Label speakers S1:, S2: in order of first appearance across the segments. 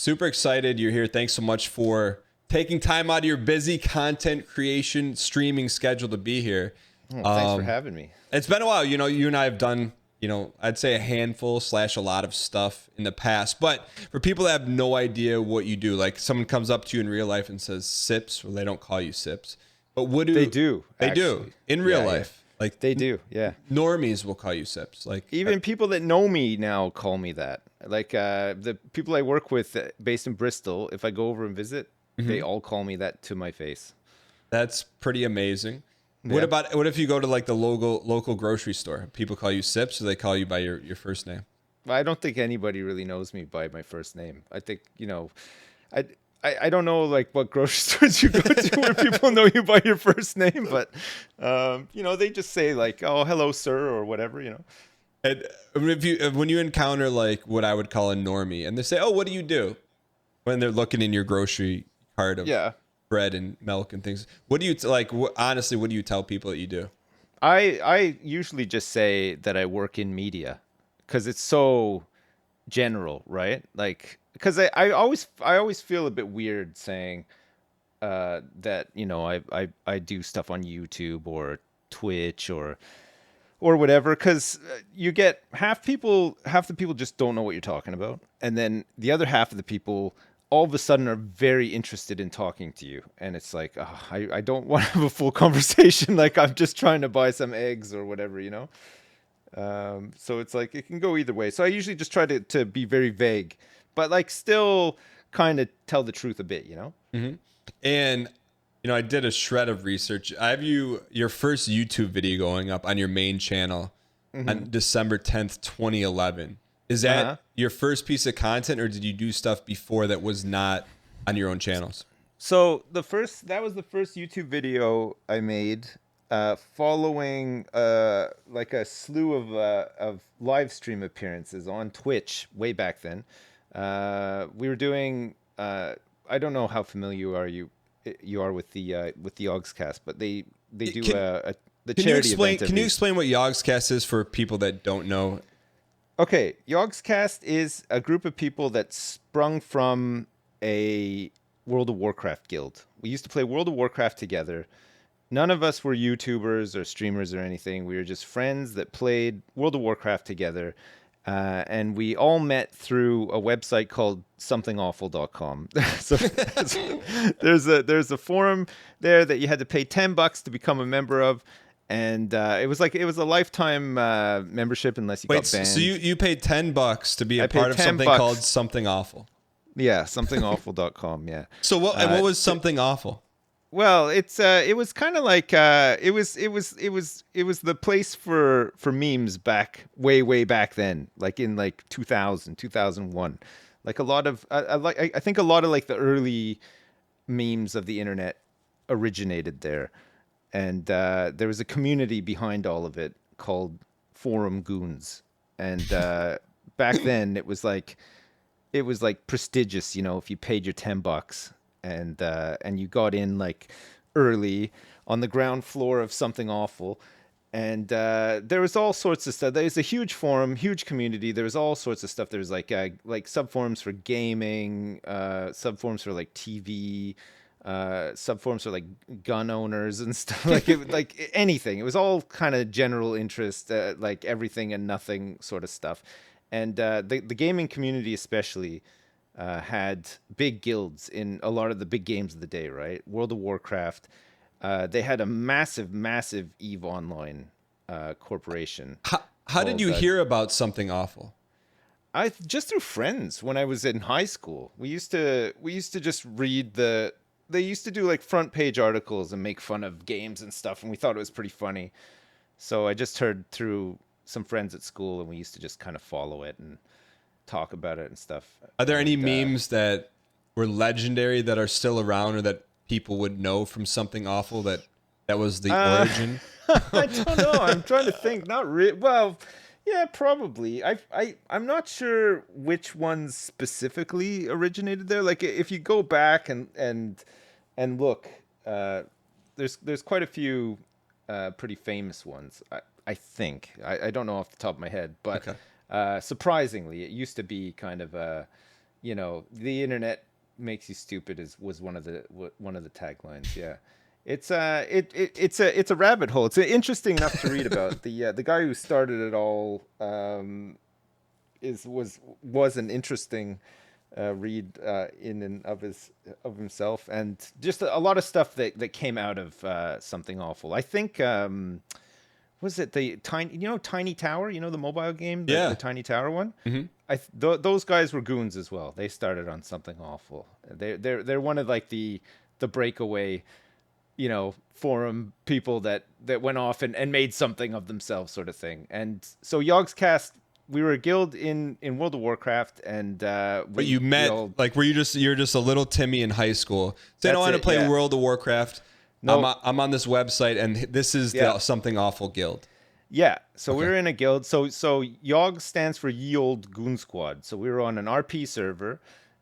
S1: super excited you're here. Thanks so much for taking time out of your busy content creation streaming schedule to be here.
S2: Thanks for having me.
S1: It's been a while. You and I have done, I'd say a handful / a lot of stuff in the past. But for people that have no idea what you do, like someone comes up to you in real life and says Sips, well, they don't call you Sips. But what do
S2: They do?
S1: They do in real life. Like
S2: they do, yeah.
S1: Normies will call you Sips. Like
S2: Even people that know me now call me that. Like the people I work with based in Bristol, if I go over and visit, they all call me that to my face.
S1: that's pretty amazing.
S2: Yeah.
S1: What if you go to like the local grocery store? People call you Sips, or they call you by your first name?
S2: I don't think anybody really knows me by my first name. I think, I don't know like what grocery stores you go to where people know you by your first name, but they just say like, "Oh, hello, sir," or whatever,
S1: And when you encounter like what I would call a normie, and they say, "Oh, what do you do?" When they're looking in your grocery cart of bread and milk and things, what do you honestly? What do you tell people that you do?
S2: I usually just say that I work in media because it's so general, right? Like, because I always feel a bit weird saying that I do stuff on YouTube or Twitch or whatever, because you get half the people just don't know what you're talking about, and then the other half of the people all of a sudden are very interested in talking to you, and it's like, oh, I don't want to have a full conversation. Like, I'm just trying to buy some eggs or whatever, so it's like it can go either way. So I usually just try to be very vague, but like still kind of tell the truth a bit,
S1: Mm-hmm. And I did a shred of research. I have your first YouTube video going up on your main channel on December 10th, 2011. Is that your first piece of content, or did you do stuff before that was not on your own channels?
S2: So that was the first YouTube video I made, following like a slew of live stream appearances on Twitch way back then. We were doing I don't know how familiar you are with the Yogscast, but they do the charity event.
S1: Can you explain what Yogscast is for people that don't know?
S2: Okay, Yogscast is a group of people that sprung from a World of Warcraft guild. We used to play World of Warcraft together. None of us were YouTubers or streamers or anything. We were just friends that played World of Warcraft together. And we all met through a website called somethingawful.com. So there's a forum there that you had to pay $10 to become a member of. And it was a lifetime membership unless you got banned.
S1: So you paid $10 to be a part of something called Something Awful.
S2: Yeah, somethingawful.com. Yeah.
S1: So what was Something Awful?
S2: Well, it was kind of like it was the place for memes way back then, like in like 2000, 2001. Like a lot of I think a lot of like the early memes of the internet originated there. And there was a community behind all of it called Forum Goons. And back then it was like prestigious, if you paid your $10 and you got in like early on the ground floor of Something Awful. And there was all sorts of stuff. There's a huge forum, huge community. There was all sorts of stuff. There was like subforums for gaming, subforums for like TV, subforums for like gun owners and stuff, like anything. It was all kind of general interest, like everything and nothing sort of stuff. And the gaming community especially had big guilds in a lot of the big games of the day, right? World of Warcraft. They had a massive EVE Online corporation.
S1: How did you hear about Something Awful?
S2: I just through friends when I was in high school. We used to just read they used to do like front page articles and make fun of games and stuff, and we thought it was pretty funny. So I just heard through some friends at school, and we used to just kind of follow it and talk about it and stuff.
S1: Are there any memes that were legendary that are still around, or that people would know from Something Awful that was the origin?
S2: I don't know. I'm trying to think. Not really. Well, yeah, probably. I'm not sure which ones specifically originated there. Like if you go back and look, there's quite a few pretty famous ones. I think. I don't know off the top of my head, but surprisingly, it used to be kind of the internet makes you stupid was one of the taglines. Yeah. It's a rabbit hole. It's interesting enough to read about. The guy who started it all was an interesting read in and of himself, and just a lot of stuff that came out of Something Awful. I think was it the Tiny Tower, the mobile game, the
S1: Yeah.
S2: Tiny Tower one.
S1: Hmm.
S2: Those guys were goons as well. They started on Something Awful. They're one of like the breakaway forum people that went off and made something of themselves, sort of thing. And so Yogscast, we were a guild in World of Warcraft, and
S1: But you met, like, you're just a little Timmy in high school saying, I want to play World of Warcraft.
S2: No,
S1: I'm on this website, and this is the Something Awful guild.
S2: Yeah, so we were in a guild. So Yog stands for Ye Old Goon Squad. So we were on an RP server,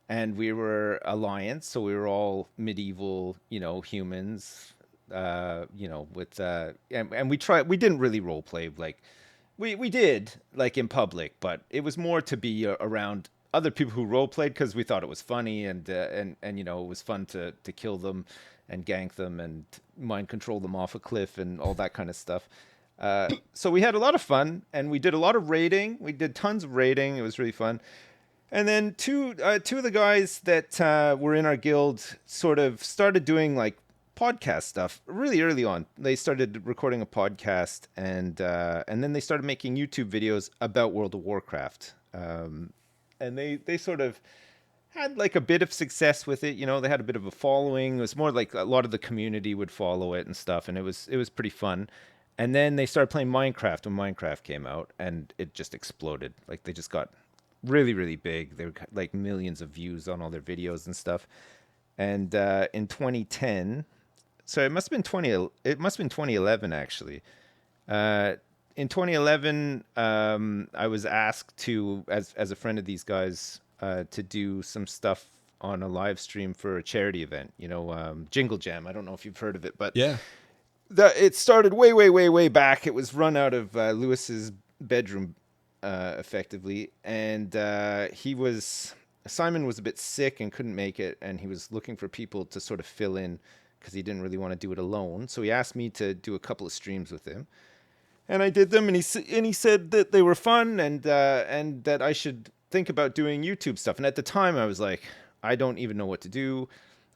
S2: and we were Alliance. So we were all medieval, humans, with and we didn't really role play, like we did, like, in public, but it was more to be around other people who role played, because we thought it was funny, and it was fun to kill them and gank them and mind control them off a cliff and all that kind of stuff. So we had a lot of fun, and we did a lot of raiding. We did tons of raiding. It was really fun. And then two of the guys that were in our guild sort of started doing, like, podcast stuff really early on. They started recording a podcast, and then they started making YouTube videos about World of Warcraft. And they sort of had, like, a bit of success with it. They had a bit of a following. It was more like a lot of the community would follow it and stuff, and it was pretty fun. And then they started playing Minecraft when Minecraft came out, and it just exploded. Like, they just got really, really big. They were like millions of views on all their videos and stuff. And in 2010, so it must have been 2011 actually. In 2011, I was asked to, as a friend of these guys, to do some stuff on a live stream for a charity event. Jingle Jam. I don't know if you've heard of it, but
S1: yeah.
S2: It started way, way, way, way back. It was run out of Lewis's bedroom, effectively, and Simon was a bit sick and couldn't make it, and he was looking for people to sort of fill in because he didn't really want to do it alone. So he asked me to do a couple of streams with him, and I did them. And he said that they were fun, and that I should think about doing YouTube stuff. And at the time, I was like, I don't even know what to do.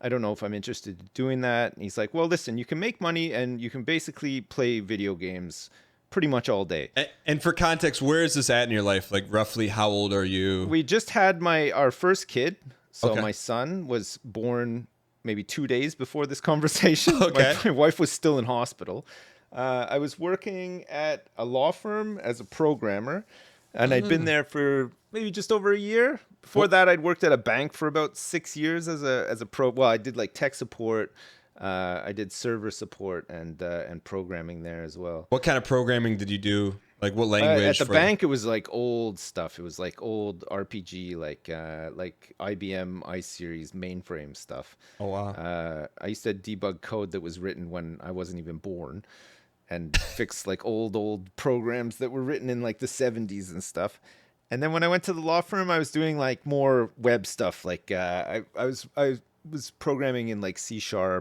S2: I don't know if I'm interested in doing that. And he's like, well, listen, you can make money and you can basically play video games pretty much all day.
S1: And for context, where is this at in your life? Like, roughly how old are you?
S2: We just had our first kid. So my son was born maybe 2 days before this conversation.
S1: Okay.
S2: My wife was still in hospital. I was working at a law firm as a programmer, and I'd been there for maybe just over a year. Before that, I'd worked at a bank for about 6 years as a pro. Well, I did, like, tech support. I did server support and programming there as well.
S1: What kind of programming did you do? Like, what language?
S2: At the bank, it was like old stuff. It was like old RPG, like IBM iSeries mainframe stuff.
S1: Oh wow!
S2: I used to debug code that was written when I wasn't even born, and fix, like, old programs that were written in, like, the 70s and stuff. And then when I went to the law firm, I was doing, like, more web stuff. Like, I was programming in, like, C#,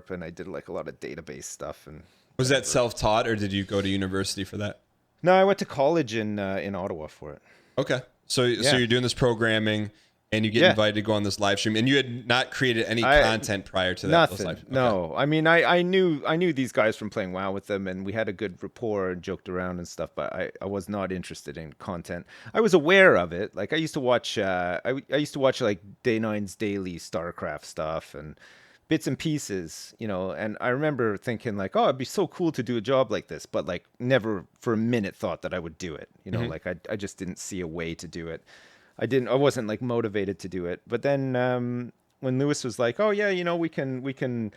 S2: and I did, like, a lot of database stuff. And
S1: was that self-taught, or did you go to university for that?
S2: No, I went to college in Ottawa for it.
S1: Okay, so you're doing this programming, and you get invited to go on this live stream, and you had not created any content prior to that.
S2: Nothing.
S1: Okay.
S2: No, I mean, I knew these guys from playing WoW with them, and we had a good rapport and joked around and stuff. But I was not interested in content. I was aware of it. Like, I used to watch like Day9's daily StarCraft stuff and bits and pieces, and I remember thinking, like, oh, it'd be so cool to do a job like this, but, like, never for a minute thought that I would do it. Like, I just didn't see a way to do it. I wasn't, like, motivated to do it. But then when Lewis was like, oh yeah, we can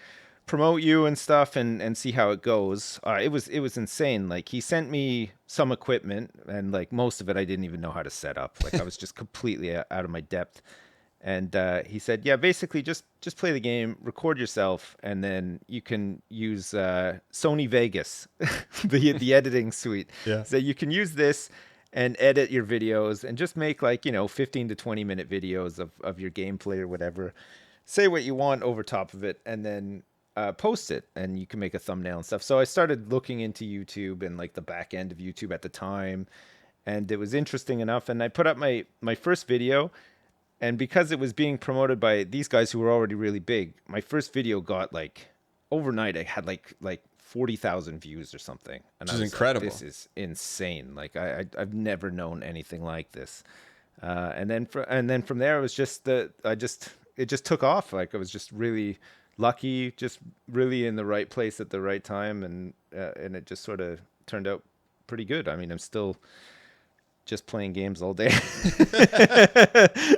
S2: promote you and stuff and see how it goes. It was insane. Like, he sent me some equipment, and, like, most of it I didn't even know how to set up. Like, I was just completely out of my depth. And he said, yeah, basically just play the game, record yourself, and then you can use Sony Vegas, the editing suite.
S1: Yeah.
S2: So you can use this, and edit your videos and just make like, 15 to 20-minute videos of your gameplay or whatever. Say what you want over top of it, and then post it, and you can make a thumbnail and stuff. So I started looking into YouTube and like the back end of YouTube at the time, and it was interesting enough. And I put up my first video, and because it was being promoted by these guys who were already really big, my first video got like overnight. I had like 40,000 views or something, and
S1: Which
S2: I
S1: is
S2: was
S1: incredible.
S2: like, "This is insane! Like I've never known anything like this." And then from there, it was just it just took off. Like I was just really lucky, just really in the right place at the right time, and it just sort of turned out pretty good. I mean, I'm still just playing games all day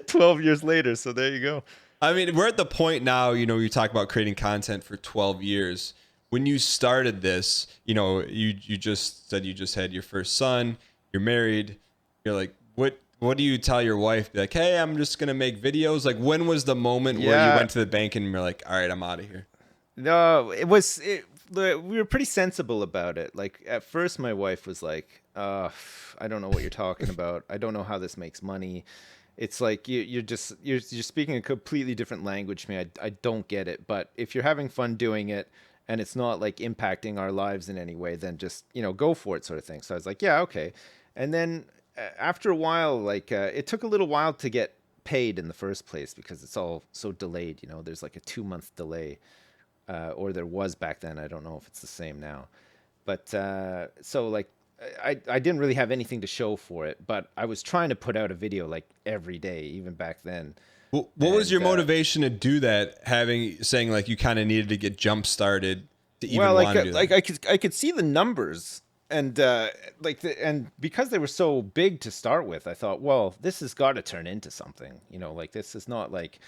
S2: 12 years later, so there you go.
S1: I mean, we're at the point now, you talk about creating content for 12 years. When you started this, you just said you just had your first son, you're married. You're like, what do you tell your wife? Be like, hey, I'm just going to make videos. Like, when was the moment where you went to the bank and you're like, all right, I'm out of here?
S2: No, we were pretty sensible about it. Like at first my wife was like, I don't know what you're talking about. I don't know how this makes money. It's like you're speaking a completely different language to me. I don't get it. But if you're having fun doing it and it's not like impacting our lives in any way, then just, go for it, sort of thing. So I was like, yeah, okay. And then after a while, like it took a little while to get paid in the first place because it's all so delayed. There's like a 2-month delay, or there was back then. I don't know if it's the same now. But so like I didn't really have anything to show for it, but I was trying to put out a video like every day, even back then.
S1: What was your motivation to do that? Saying like you kind of needed to get jump started to even want to do that?
S2: Like I could see the numbers, and and because they were so big to start with, I thought, well, this has got to turn into something. Like this is not like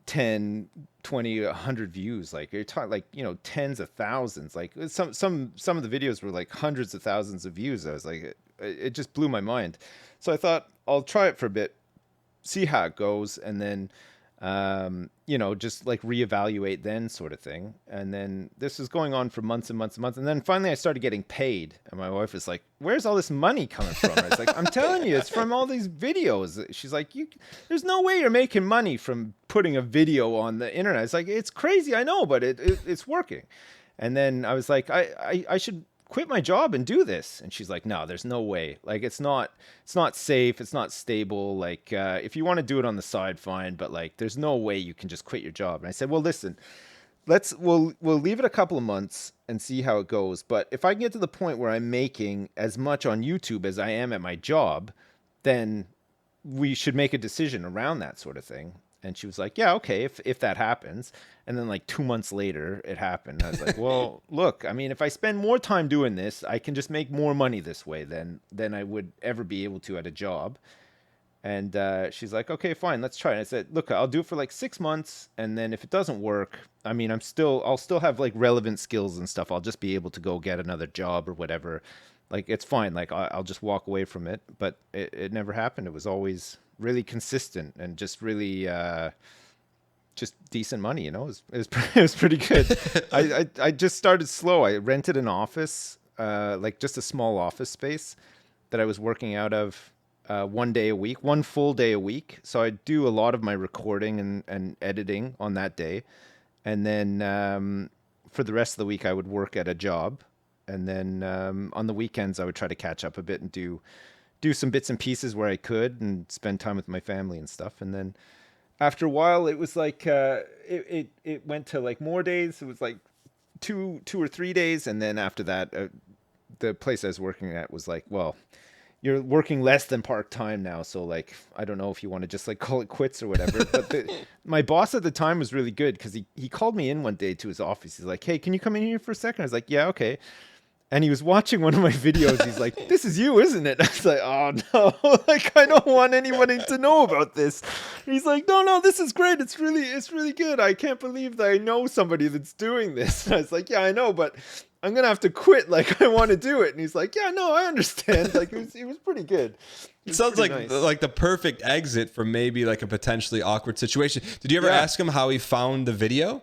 S2: 10, 20, 100 views. Like you're talking like, tens of thousands. Like some of the videos were like hundreds of thousands of views. I was like, it just blew my mind. So I thought I'll try it for a bit, see how it goes, and then just like reevaluate then, sort of thing. And then this was going on for months and months and months, and then finally I started getting paid, and my wife was like, where's all this money coming from? I was like, I'm telling you, it's from all these videos. She's like, there's no way you're making money from putting a video on the internet. It's like, it's crazy, I know, but it's working. And then I was like, I should quit my job and do this. And she's like, no, there's no way. Like it's not safe, it's not stable. Like if you want to do it on the side, fine, but like there's no way you can just quit your job. And I said, well, listen, we'll leave it a couple of months and see how it goes. But if I can get to the point where I'm making as much on YouTube as I am at my job, then we should make a decision around that, sort of thing. And she was like, yeah, okay, if that happens. And then like 2 months later, it happened. I was like, well, look, I mean, if I spend more time doing this, I can just make more money this way than I would ever be able to at a job. And she's like, okay, fine, let's try it. And I said, look, I'll do it for like 6 months. And then if it doesn't work, I mean, I'll still have like relevant skills and stuff. I'll just be able to go get another job or whatever. Like, it's fine. Like, I'll just walk away from it. But it never happened. It was always really consistent and just really just decent money. It was it was pretty good. I just started slow. I rented an office, like just a small office space that I was working out of 1 day a week, one full day a week. So I do a lot of my recording and editing on that day. And then for the rest of the week, I would work at a job. And then on the weekends, I would try to catch up a bit and do some bits and pieces where I could and spend time with my family and stuff. And then after a while, it was like it went to like more days. It was like two or 3 days. And then after that, the place I was working at was like, well, you're working less than part-time now. So like, I don't know if you want to just like call it quits or whatever. But my boss at the time was really good because he called me in one day to his office. He's like, hey, can you come in here for a second? I was like, yeah, okay. And he was watching one of my videos. He's like, this is you, isn't it? I was like, oh no, like I don't want anybody to know about this. He's like, no, this is great. It's really good. I can't believe that I know somebody that's doing this. And I was like, yeah, I know, but I'm going to have to quit. Like I want to do it. And he's like, yeah, no, I understand. Like it was pretty good.
S1: It sounds like
S2: nice.
S1: Like the perfect exit from maybe like a potentially awkward situation. Did you ever ask him how he found the video?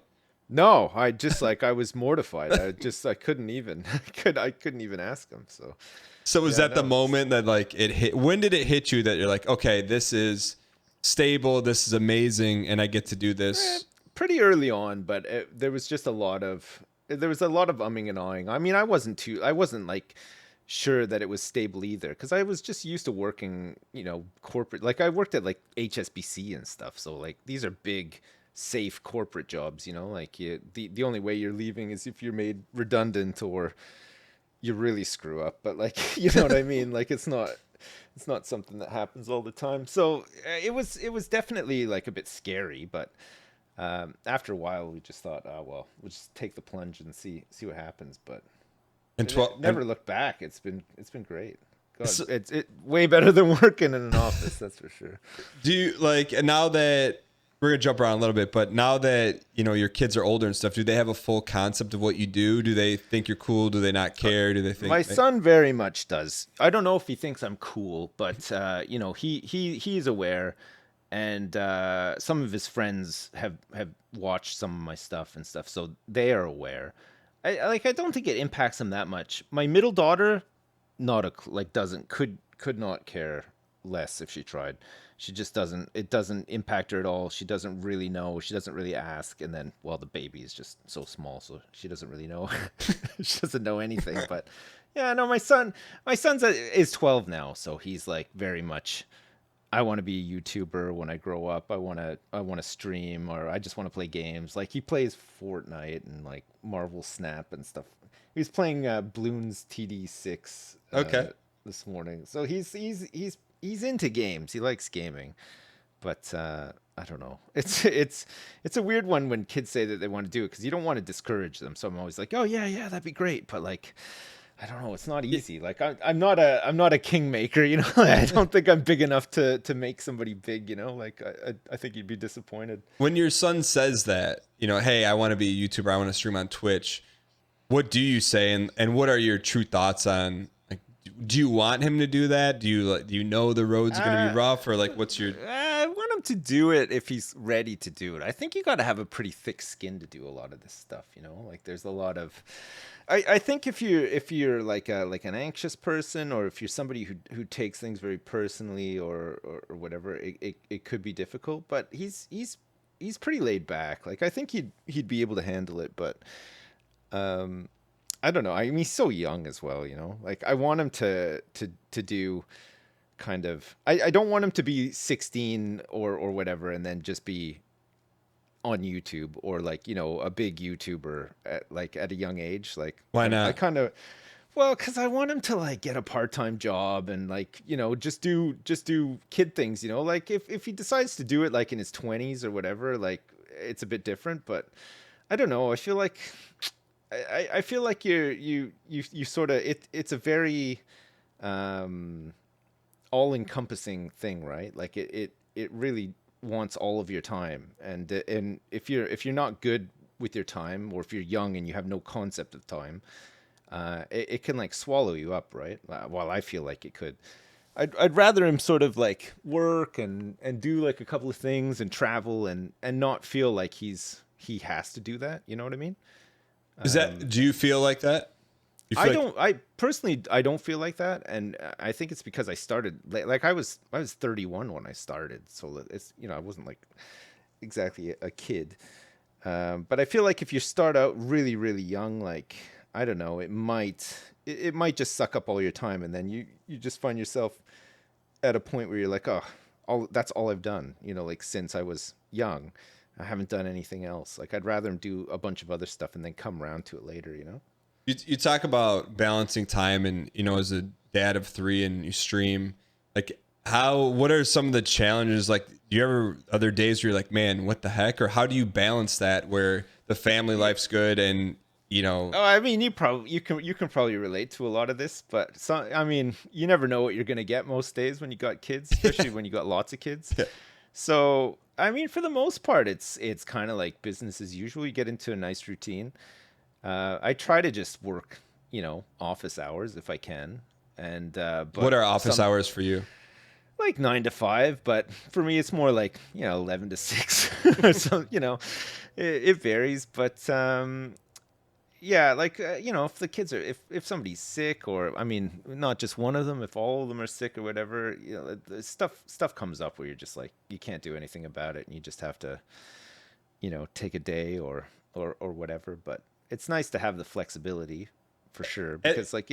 S2: No, I just like I was mortified. I couldn't even I couldn't even ask him. So
S1: So was
S2: yeah,
S1: that the
S2: no, it's
S1: moment that like it hit? When did it hit you that you're like, okay, this is stable, this is amazing, and I get to do
S2: eh,
S1: this?
S2: pretty early on, but there was just a lot of there was a lot of umming and ahhing. I mean, I wasn't like sure that it was stable either because I was just used to working, corporate. Like I worked at like HSBC and stuff, so like these are big, safe corporate jobs. Like the only way you're leaving is if you're made redundant or you really screw up. But like you know what I mean? Like it's not something that happens all the time. So it was definitely like a bit scary, but after a while, we just thought, oh well, we'll just take the plunge and see what happens. But
S1: And
S2: it
S1: 12 and
S2: never looked back. It's been great. God,
S1: so
S2: it's way better than working in an office. That's for sure.
S1: do you like, and now that we're gonna jump around a little bit, but now that your kids are older and stuff, do they have a full concept of what you do? Do they think you're cool? Do they not care? Do they think
S2: My son very much does. I don't know if he thinks I'm cool, but he's aware, and some of his friends have watched some of my stuff and stuff, so they are aware. I don't think it impacts him that much. My middle daughter, not a like doesn't could not care less if she tried. She just doesn't. It doesn't impact her at all. She doesn't really know. She doesn't really ask. And then, well, the baby is just so small, so she doesn't really know. She doesn't know anything. But yeah, no, my son's is 12 now, so he's like very much. I want to be a YouTuber when I grow up. I want to stream, or I just want to play games. Like he plays Fortnite and like Marvel Snap and stuff. He was playing Bloons TD6
S1: okay?
S2: this morning. So he's into games. He likes gaming, but I don't know. It's a weird one when kids say that they want to do it because you don't want to discourage them. So I'm always like, oh yeah, that'd be great, but like I don't know. It's not
S1: Y-
S2: easy. Like I'm not a kingmaker. I don't think I'm big enough to make somebody big. Like I think you'd be disappointed.
S1: When your son says that, hey, I want to be a YouTuber, I want to stream on Twitch, what do you say, and what are your true thoughts on, like, do you want him to do that? Do you know the road's going to be
S2: Uh,
S1: rough, or like what's your
S2: I want him to do it if he's ready to do it. I think you got to have a pretty thick skin to do a lot of this stuff. Like there's a lot of. I think if you're like an anxious person, or if you're somebody who takes things very personally, or whatever, it could be difficult. But he's pretty laid back. Like I think he'd be able to handle it. But um, I don't know. I mean, he's so young as well. Like I want him to do kind of. I don't want him to be 16 or whatever, and then just be on YouTube, or like a big YouTuber at a young age. Like
S1: why
S2: I
S1: not?
S2: kind of well, because I want him to like get a part-time job and like just do kid things. Like if he decides to do it like in his 20s or whatever, like it's a bit different. But I don't know. I feel like I feel like you sort of it's a very um all-encompassing thing, right? Like it really wants all of your time, and if you're not good with your time, or if you're young and you have no concept of time, it can like swallow you up, right? Well, I feel like it could. I'd rather him sort of like work and do like a couple of things and travel and not feel like he has to do that. You know what I mean?
S1: Do you feel like that? You
S2: I
S1: feel like
S2: don't. I personally, I don't feel like that, and I think it's because I started like I was 31 when I started, so it's I wasn't like exactly a kid, but I feel like if you start out really really young, like I don't know, it might just suck up all your time, and then you just find yourself at a point where you're like, oh, all that's all I've done, like since I was young, I haven't done anything else. Like I'd rather do a bunch of other stuff and then come around to it later.
S1: you talk about balancing time, and as a dad of three and you stream, like what are some of the challenges? Like, do you ever other days where you're like, man, what the heck? Or how do you balance that where the family life's good and
S2: Oh, I mean, you can probably relate to a lot of this, but I mean, you never know what you're gonna get most days when you got kids, especially when you got lots of kids.
S1: yeah.
S2: So, I mean, for the most part, it's kind of like business as usual. You get into a nice routine. I try to just work, office hours if I can, and
S1: What
S2: but
S1: are office
S2: some
S1: hours for you?
S2: like 9 to 5, but for me it's more like 11 to 6 or so. It varies, but yeah, like if the kids are if somebody's sick, or I mean, not just one of them, if all of them are sick or whatever, the stuff comes up where you're just like you can't do anything about it, and you just have to take a day or whatever. But it's nice to have the flexibility for sure, because like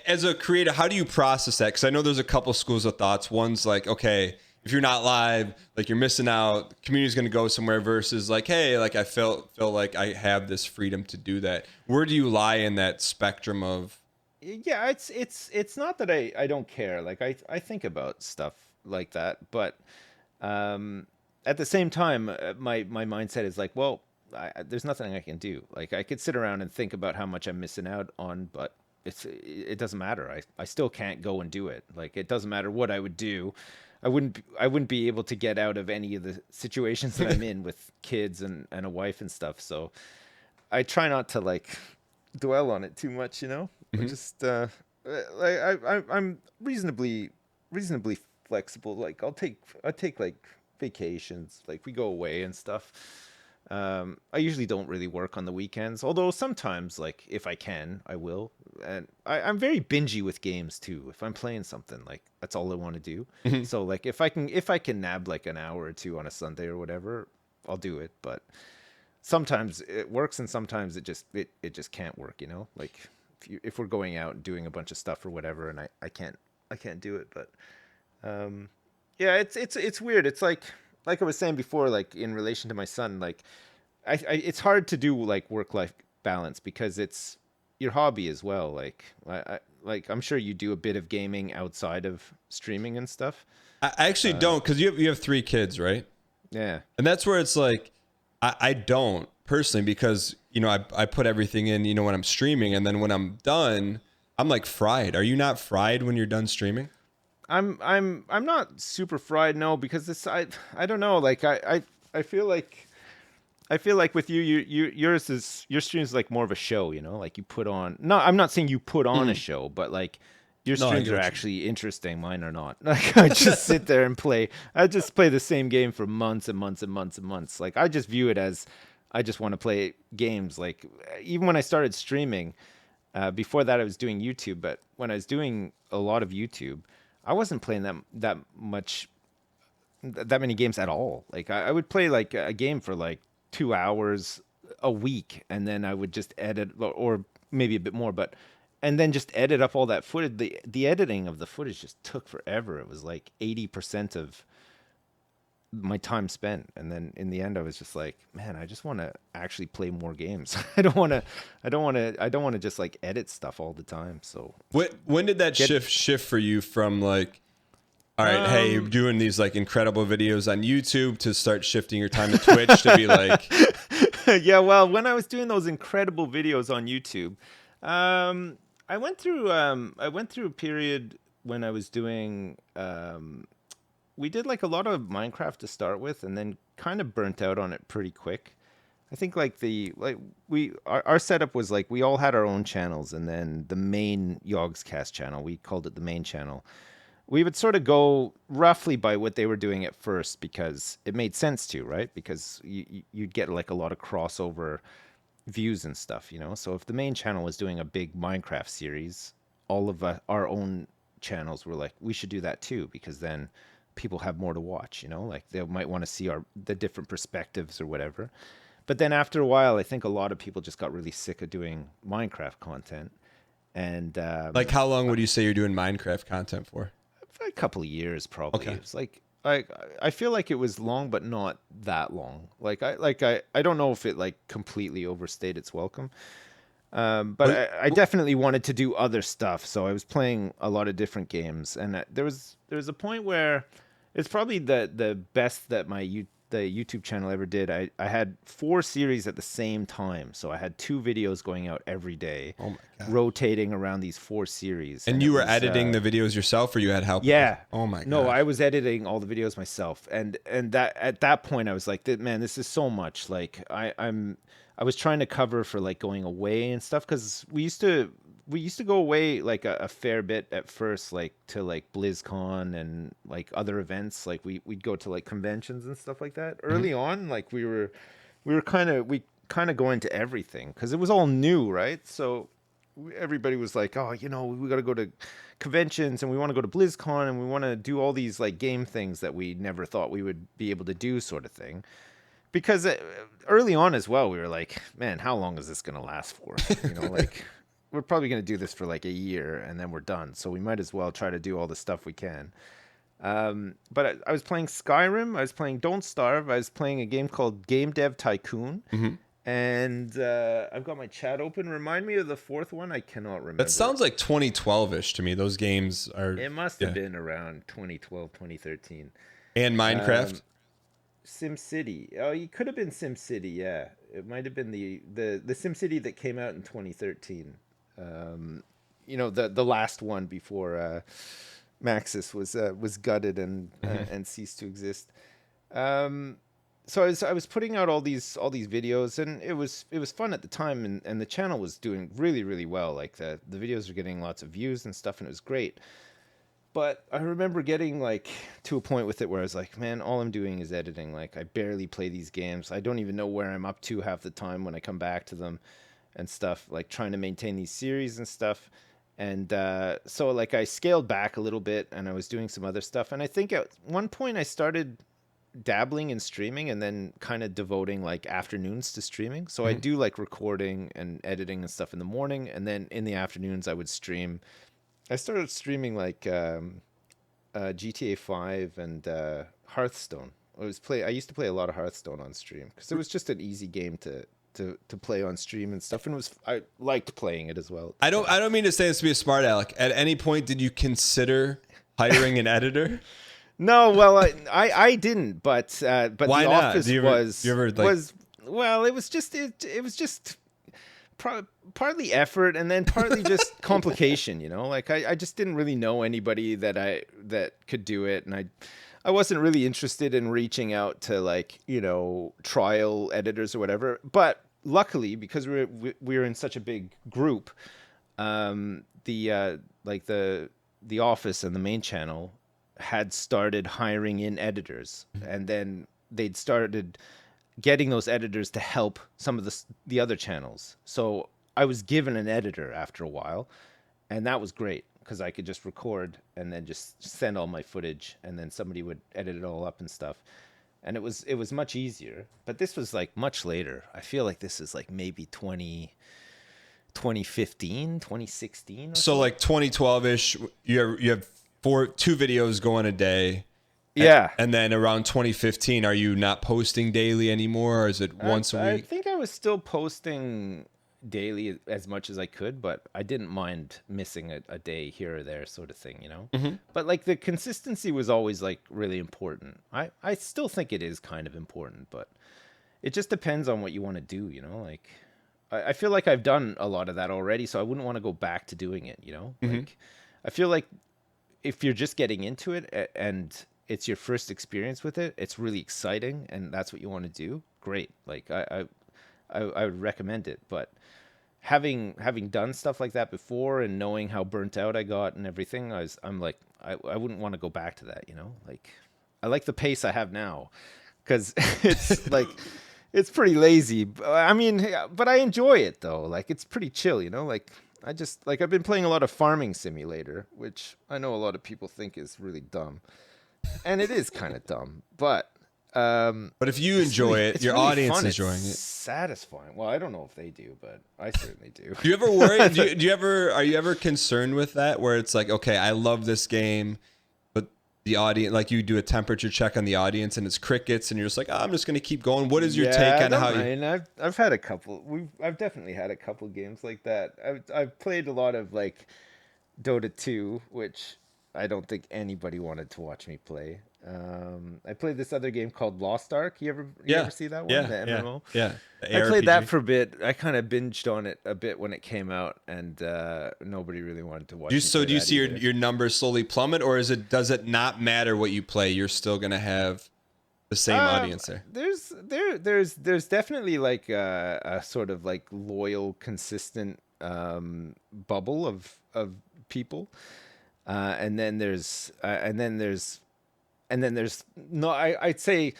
S1: As a creator, how do you process that? Because I know there's a couple schools of thoughts. One's like, okay, if you're not live, like you're missing out. The community's going to go somewhere. Versus like, hey, like I feel like I have this freedom to do that. Where do you lie in that spectrum of?
S2: yeah, it's not that I don't care. Like I think about stuff like that, but um at the same time, my mindset is like, well, there's nothing I can do. Like I could sit around and think about how much I'm missing out on, but it doesn't matter. I still can't go and do it. Like it doesn't matter what I would do. I wouldn't be able to get out of any of the situations that I'm in with kids and a wife and stuff. So I try not to like dwell on it too much,
S1: Mhm.
S2: Just like I'm reasonably flexible. Like I take like vacations, like we go away and stuff. I usually don't really work on the weekends, although sometimes, like if I can, I will. And I'm very bingy with games too. If I'm playing something, like that's all I want to do.
S1: Mhm.
S2: So like if I can nab like an hour or two on a Sunday or whatever, I'll do it. But sometimes it works and sometimes it just can't work, like if we're going out and doing a bunch of stuff or whatever, and I can't do it. But yeah, it's weird. It's like I was saying before, like in relation to my son, like it's hard to do like work life balance because it's your hobby as well. Like like I'm sure you do a bit of gaming outside of streaming and stuff.
S1: I actually don't, because you have 3 kids, right?
S2: Yeah.
S1: And that's where it's like, I don't personally, because I put everything in when I'm streaming, and then when I'm done, I'm like fried. Are you not fried when you're done streaming?
S2: I'm not super fried, no, because I don't know, like I feel like with your stream is like more of a show, like you put on. No, I'm not saying you put on a
S1: Mm.
S2: show, but like your
S1: No, I
S2: streams
S1: get
S2: are
S1: what you mean.
S2: actually interesting. Mine are not. Like I just sit there and play. I just play the same game for months and months and months and months. Like I just view it as I just want to play games. Like even when I started streaming, before that I was doing YouTube, but when I was doing a lot of YouTube, I wasn't playing that much that many games at all. Like I would play like a game for like 2 hours a week, and then I would just edit, or maybe a bit more, but and then just edit up all that footage. The editing of the footage just took forever. It was like 80% of my time spent, and then in the end I was just like, man, I just want to actually play more games. I don't want to just like edit stuff all the time. So
S1: When did that
S2: get
S1: shift for you from like, all right, hey, you're
S2: um
S1: doing these like incredible videos on YouTube, to start shifting your time to Twitch to be like,
S2: yeah, well, when I was doing those incredible videos on YouTube, I went through a period when I was doing we did like a lot of Minecraft to start with, and then kind of burnt out on it pretty quick. I think like our setup was like we all had our own channels, and then the main Yogscast channel, we called it the main channel. We would sort of go roughly by what they were doing at first because it made sense to, right? Because you'd get like a lot of crossover views and stuff, So if the main channel was doing a big Minecraft series, all of our own channels were like, we should do that too, because then people have more to watch, Like they might want to see the different perspectives or whatever. But then after a while, I think a lot of people just got really sick of doing Minecraft content, and
S1: like how long would you say you're doing Minecraft content for?
S2: for a couple of years probably.
S1: Okay.
S2: It was like I feel like it was long, but not that long. I don't know if it like completely overstayed its welcome. But
S1: What,
S2: I definitely wanted to do other stuff, so I was playing a lot of different games, and there was a point where it's probably the best that the YouTube channel ever did. I had 4 series at the same time, so I had 2 videos going out every day,
S1: oh my God.
S2: rotating around these 4 series,
S1: And
S2: and
S1: you
S2: it
S1: were
S2: was
S1: editing the videos yourself, or you had help?
S2: yeah.
S1: Oh my
S2: No, I
S1: gosh.
S2: was editing all the videos myself, and that at that point I was like, man, this is so much. Like I was trying to cover for like going away and stuff, because we used to we used to go away like a fair bit at first, like to like BlizzCon and like other events. Like we'd go to like conventions and stuff like that.
S1: Mhm.
S2: Early on, like we kind of going to everything because it was all new, right? So everybody was like, oh, we got to go to conventions and we want to go to BlizzCon and we want to do all these like game things that we never thought we would be able to do, sort of thing. Because early on as well, we were like, man, how long is this going to last for? Like we're probably going to do this for like a year and then we're done. So we might as well try to do all the stuff we can. But I was playing Skyrim. I was playing Don't Starve. I was playing a game called Game Dev Tycoon.
S1: Mhm.
S2: And I've got my chat open. Remind me of the fourth one. I cannot remember.
S1: That sounds like 2012ish to me. Those games are.
S2: It must have been around 2012, 2013.
S1: And Minecraft.
S2: SimCity. Oh, it could have been SimCity. Yeah, it might have been the SimCity that came out in 2013. The last one before Maxis was gutted and ceased to exist. So I was putting out all these videos, and it was fun at the time, and the channel was doing really, really well. Like the videos were getting lots of views and stuff, and it was great. But I remember getting like to a point with it where I was like, man, all I'm doing is editing. Like I barely play these games. I don't even know where I'm up to half the time when I come back to them and stuff, like trying to maintain these series and stuff. And so like I scaled back a little bit and I was doing some other stuff. And I think at one point I started dabbling in streaming and then kind of devoting like afternoons to streaming. So I do like recording and editing and stuff in the morning. And then in the afternoons I would stream. I started streaming like GTA 5 and Hearthstone. I used to play a lot of Hearthstone on stream because it was just an easy game to play on stream and stuff, and I liked playing it as well.
S1: I don't mean to say this to be a smart aleck. At any point, did you consider hiring an editor?
S2: No, well, I didn't, but
S1: Why
S2: The
S1: not?
S2: Office
S1: You ever, like...
S2: was well, it was just it was just partly effort and then partly just complication, like I just didn't really know anybody that could do it, and I wasn't really interested in reaching out to like trial editors or whatever. But luckily, because we were in such a big group, the Office and the main channel had started hiring in editors, and then they'd started getting those editors to help some of the other channels. So I was given an editor after a while, and that was great because I could just record and then just send all my footage, and then somebody would edit it all up and stuff. And it was much easier. But this was like much later. I feel like this is like maybe 2015, 2016.
S1: So like 2012ish, you have two videos going a day.
S2: Yeah.
S1: And then around 2015, are you not posting daily anymore, or is it once a week?
S2: I think I was still posting daily as much as I could, but I didn't mind missing a day here or there, sort of thing, But like the consistency was always like really important. I still think it is kind of important, but it just depends on what you want to do, Like I feel like I've done a lot of that already, so I wouldn't want to go back to doing it, Like I feel like if you're just getting into it and it's your first experience with it, it's really exciting, and that's what you want to do. Great, like I would recommend it. But having done stuff like that before and knowing how burnt out I got and everything, I'm like I wouldn't want to go back to that. Like I like the pace I have now because it's like it's pretty lazy. I mean, but I enjoy it though. Like it's pretty chill. Like I've been playing a lot of Farming Simulator, which I know a lot of people think is really dumb. And it is kind of dumb, but
S1: if you enjoy it, your
S2: really
S1: audience
S2: fun.
S1: is enjoying
S2: It's
S1: it.
S2: Satisfying. Well, I don't know if they do, but I certainly do.
S1: Do you ever worry? Are you ever concerned with that? Where it's like, okay, I love this game, but the audience, like you do a temperature check on the audience, and it's crickets, and you're just like, I'm just gonna keep going. What is your take on how you?
S2: I've had a couple. I've definitely had a couple games like that. I've played a lot of like Dota 2, which I don't think anybody wanted to watch me play. I played this other game called Lost Ark. You ever see that one?
S1: Yeah,
S2: the MMO?
S1: Yeah.
S2: I played that for a bit. I kind of binged on it a bit when it came out, and nobody really wanted to watch it.
S1: So do you see your numbers slowly plummet, or does it not matter what you play? You're still gonna have the same audience there.
S2: There's definitely like a sort of like loyal, consistent bubble of people, and then there's no, I'd say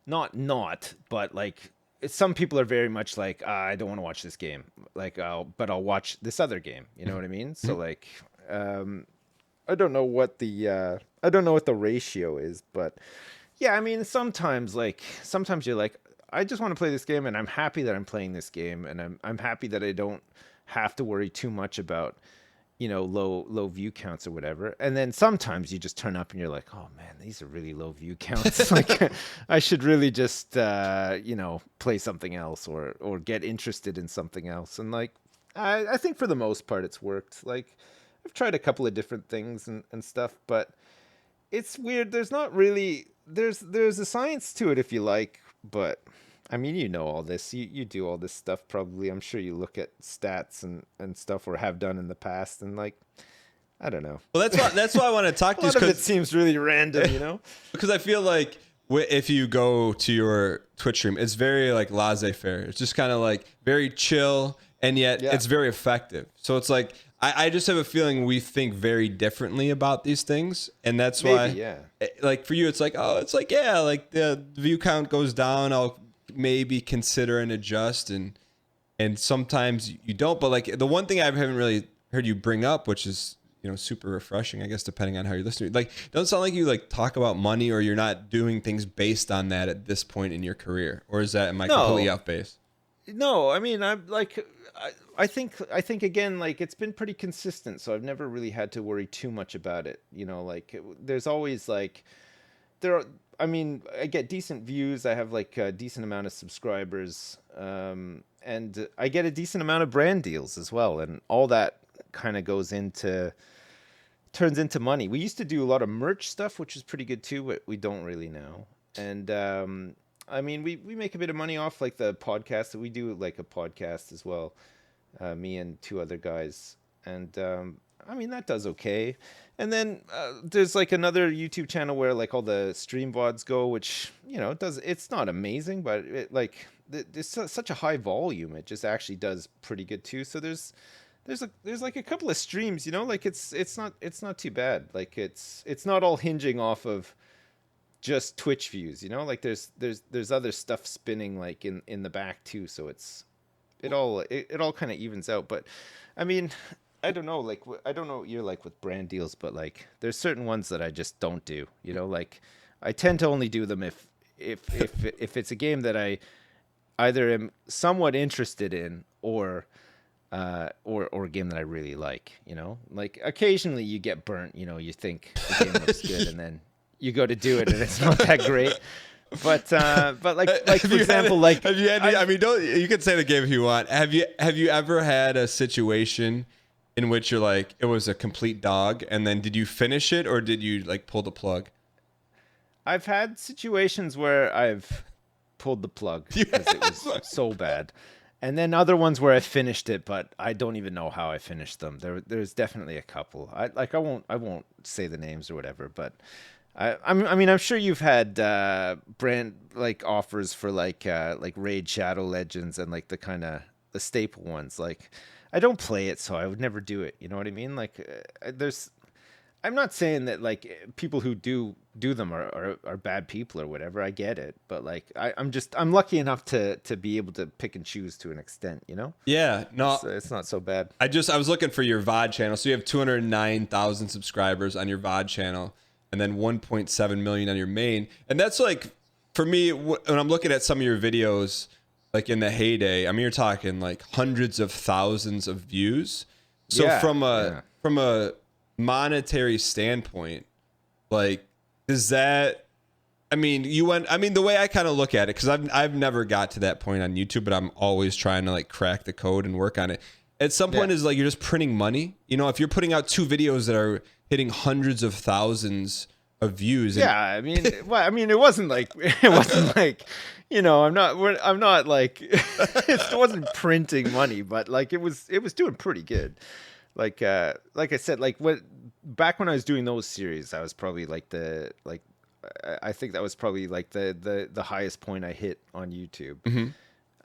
S2: not, but like some people are very much like, I don't want to watch this game, like but I'll watch this other game. You know what I mean? So like, I don't know what the ratio is, but yeah, I mean sometimes you're like, I just want to play this game, and I'm happy that I'm playing this game, and I'm happy that I don't have to worry too much about low view counts or whatever. And then sometimes you just turn up and you're like, oh man, these are really low view counts. Like I should really just play something else or get interested in something else. And like I think for the most part it's worked. Like I've tried a couple of different things and stuff, but it's weird. There's not really there's a science to it if you like, but I mean, all this. You do all this stuff probably. I'm sure you look at stats and stuff or have done in the past, and like, I don't know.
S1: Well, that's why I want to talk to you.
S2: A lot of it seems really random,
S1: Because I feel like if you go to your Twitch stream, it's very like laissez-faire. It's just kind of like very chill, and yet it's very effective. So it's like I just have a feeling we think very differently about these things, and that's why, like for you, it's like, oh, it's like like the view count goes down, I'll maybe consider and adjust, and sometimes you don't. But like the one thing I haven't really heard you bring up, which is super refreshing, I guess, depending on how you're listening, like doesn't sound like you like talk about money, or you're not doing things based on that at this point in your career, or am I completely off base?
S2: No, I mean, I'm like, I think again, like it's been pretty consistent, so I've never really had to worry too much about it. Like there's always like I mean, I get decent views. I have like a decent amount of subscribers, and I get a decent amount of brand deals as well, and all that kind of turns into money. We used to do a lot of merch stuff, which is pretty good too, but we don't really now. And I mean, we make a bit of money off like the podcast that we do, like a podcast as well. Me and two other guys, and I mean that does okay. And then there's like another YouTube channel where like all the stream VODs go, which it's not amazing, but it like there's such a high volume, it just actually does pretty good too. So there's like a couple of streams, like it's not too bad. Like it's not all hinging off of just Twitch views, like there's other stuff spinning like in the back too. So it all kind of evens out. But I mean, I don't know, like I don't know what you're like with brand deals, but like there's certain ones that I just don't do. Like I tend to only do them if it's a game that I either am somewhat interested in or a game that I really like. Like occasionally you get burnt. You think the game looks good and then you go to do it and it's not that great. But like for example, like
S1: have you had any, I mean, don't, you can say the game if you want. Have you ever had a situation in which you're like, it was a complete dog, and then did you finish it or did you like pull the plug?
S2: I've had situations where I've pulled the plug because it was so bad. And then other ones where I finished it, but I don't even know how I finished them. There's definitely a couple. I won't say the names or whatever, but I mean, I'm sure you've had brand like offers for like Raid Shadow Legends and like the staple ones. Like I don't play it, so I would never do it. You know what I mean? Like I'm not saying that like people who do them are bad people or whatever. I get it, but like I'm lucky enough to be able to pick and choose to an extent.
S1: Yeah, no,
S2: it's not so bad.
S1: I was looking for your VOD channel. So you have 209,000 subscribers on your VOD channel, and then 1.7 million on your main. And that's like, for me, when I'm looking at some of your videos, like in the heyday, I mean, you're talking like hundreds of thousands of views. So from a monetary standpoint, like, is that, I mean, the way I kind of look at it, because I've never got to that point on YouTube, but I'm always trying to like crack the code and work on it. At some point is like, you're just printing money. If you're putting out 2 videos that are hitting hundreds of thousands of views.
S2: I mean, it wasn't like, I'm not like, it wasn't printing money, but like it was doing pretty good. Like I said, like back when I was doing those series, I was probably like I think that was probably like the highest point I hit on YouTube.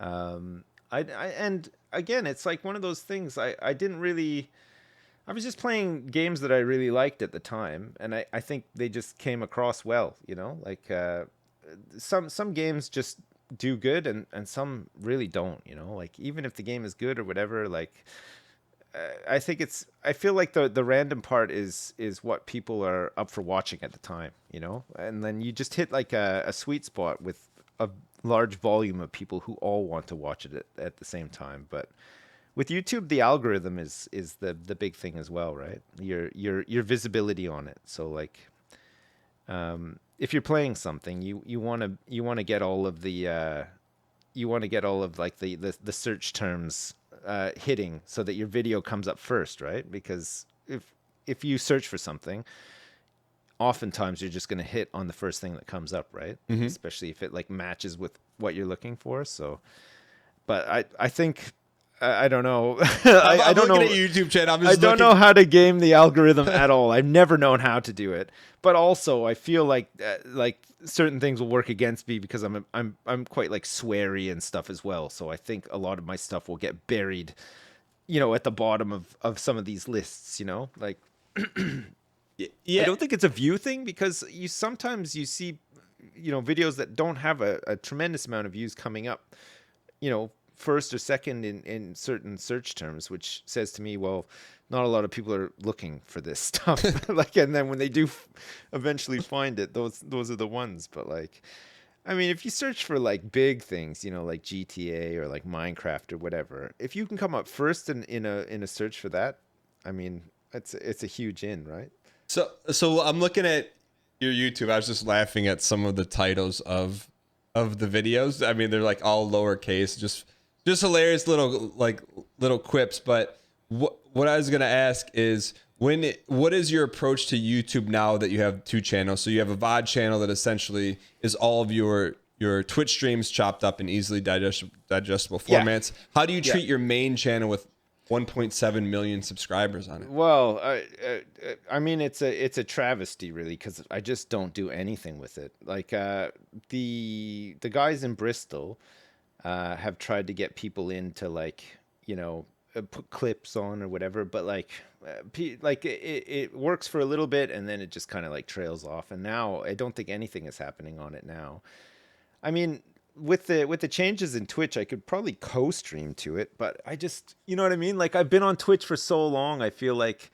S1: Mm-hmm.
S2: And again, it's like one of those things. I didn't really. I was just playing games that I really liked at the time, and I think they just came across well. You know, like some games just do good, and some really don't. You know, like even if the game is good or whatever, like I think it's. I feel like the random part is what people are up for watching at the time. You know, and then you just hit like a sweet spot with a large volume of people who all want to watch it at the same time. But with YouTube, the algorithm is the big thing as well, right? Your visibility on it. So like, if you're playing something, you want to get all of the you want to get all of like the search terms hitting so that your video comes up first, right? Because if you search for something, oftentimes you're just going to hit on the first thing that comes up, right? Especially if it like matches with what you're looking for. So, but I think I don't know.
S1: I'm
S2: don't
S1: looking
S2: know.
S1: at your YouTube channel.
S2: I don't know how to game the algorithm at all. I've never known how to do it. But also, I feel like certain things will work against me because I'm quite like sweary and stuff as well. So I think a lot of my stuff will get buried, at the bottom of some of these lists. Like
S1: Yeah.
S2: I don't think it's a view thing because sometimes you see, videos that don't have a tremendous amount of views coming up, first or second in certain search terms, which says to me, well, not a lot of people are looking for this stuff. Like, and then when they do eventually find it, those are the ones. But like, I mean, if you search for like big things, like GTA or like Minecraft or whatever, if you can come up first in a search for that, I mean, it's a huge right?
S1: So I'm looking at your YouTube. I was just laughing at some of the titles of the videos. I mean, they're like all lowercase, just hilarious little quips. But what I was gonna ask is what is your approach to YouTube now that you have two channels? So you have a VOD channel that essentially is all of your Twitch streams chopped up in easily digestible formats. Yeah. How do you treat your main channel with 1.7 million subscribers on it?
S2: Well, I mean, it's a travesty, really, because I just don't do anything with it. Like the guys in Bristol have tried to get people into like put clips on or whatever, but like it works for a little bit and then it just kind of like trails off. And now I don't think anything is happening on it now. I mean, with the changes in Twitch, I could probably co-stream to it, but I just, you know what I mean? Like I've been on Twitch for so long, I feel like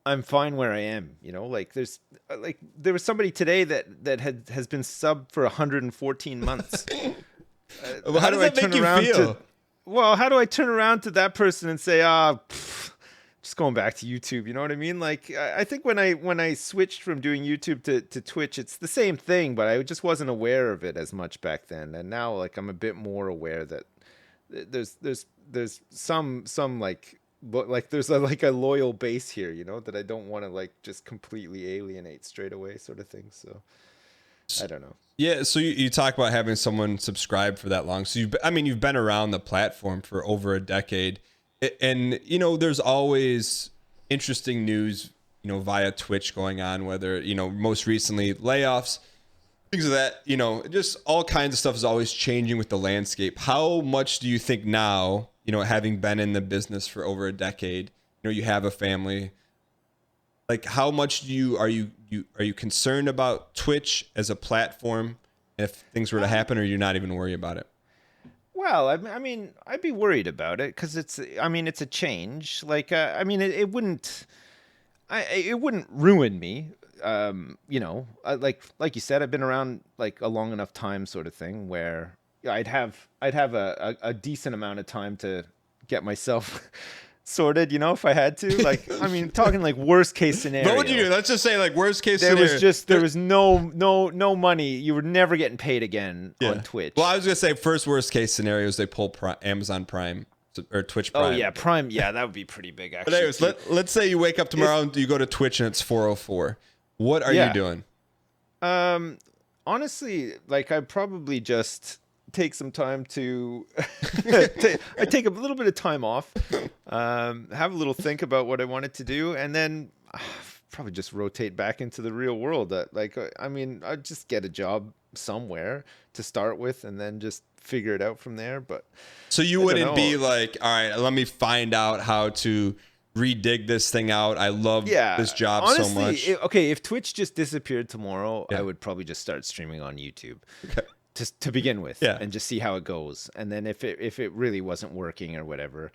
S2: I'm fine where I am, like there was somebody today that has been subbed for 114 months.
S1: Well, how does that make you feel?
S2: How do I turn around to that person and say, just going back to YouTube, you know what I mean? Like, I think when I switched from doing YouTube to Twitch, it's the same thing, but I just wasn't aware of it as much back then. And now, like, I'm a bit more aware that there's some like, but like there's a loyal base here, that I don't want to like just completely alienate straight away, sort of thing. So I don't know.
S1: Yeah, so you talk about having someone subscribe for that long. So you've been around the platform for over a decade, and there's always interesting news, via Twitch going on. Whether most recently layoffs, things of that, just all kinds of stuff is always changing with the landscape. How much do you think now, having been in the business for over a decade, you have a family? Like, how much are you concerned about Twitch as a platform if things were to happen, or you're not even worried about it?
S2: Well, I mean, I'd be worried about it because it's a change. Like, it wouldn't ruin me. Like you said, I've been around like a long enough time, sort of thing, where I'd have a decent amount of time to get myself sorted, if I had to. Like, I mean, talking like worst case scenario.
S1: What would you do? Let's just say like worst case scenario.
S2: There was no money. You were never getting paid again on Twitch.
S1: Well, I was gonna say first worst case scenario is they pull Amazon Prime or Twitch Prime.
S2: Oh yeah, Prime. Yeah, that would be pretty big actually.
S1: But anyways, let's say you wake up tomorrow and you go to Twitch and it's 404. What are you doing?
S2: Honestly, like I'd probably just take some time to I take a little bit of time off, have a little think about what I wanted to do, and then probably just rotate back into the real world. I'd just get a job somewhere to start with, and then just figure it out from there. But
S1: so you wouldn't be like, all right, let me find out how to redig this thing out. I love this job
S2: honestly,
S1: so much.
S2: If Twitch just disappeared tomorrow, I would probably just start streaming on YouTube.
S1: Okay.
S2: Just to begin with, and just see how it goes. And then if it really wasn't working or whatever,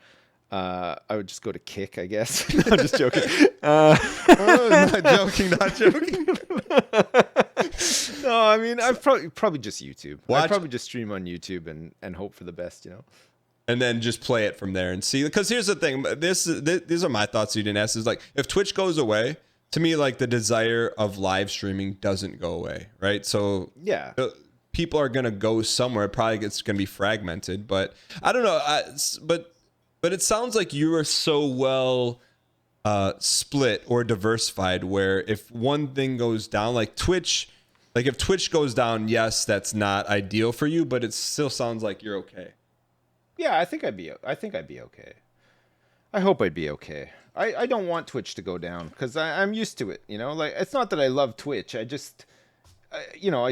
S2: I would just go to Kick, I guess. No, I'm just joking.
S1: Not joking.
S2: No, I mean, I'd probably just YouTube. I'd probably just stream on YouTube and hope for the best, you know.
S1: And then just play it from there and see. Because here's the thing. These are my thoughts you didn't ask. Is like, if Twitch goes away, to me, like the desire of live streaming doesn't go away, right? So
S2: yeah.
S1: People are gonna go somewhere. Probably it's gonna be fragmented, but I don't know. But it sounds like you are so well split or diversified. Where if one thing goes down, like Twitch, like if Twitch goes down, yes, that's not ideal for you, but it still sounds like you're okay.
S2: Yeah, I think I'd be okay. I hope I'd be okay. I don't want Twitch to go down because I'm used to it. You know, like it's not that I love Twitch. I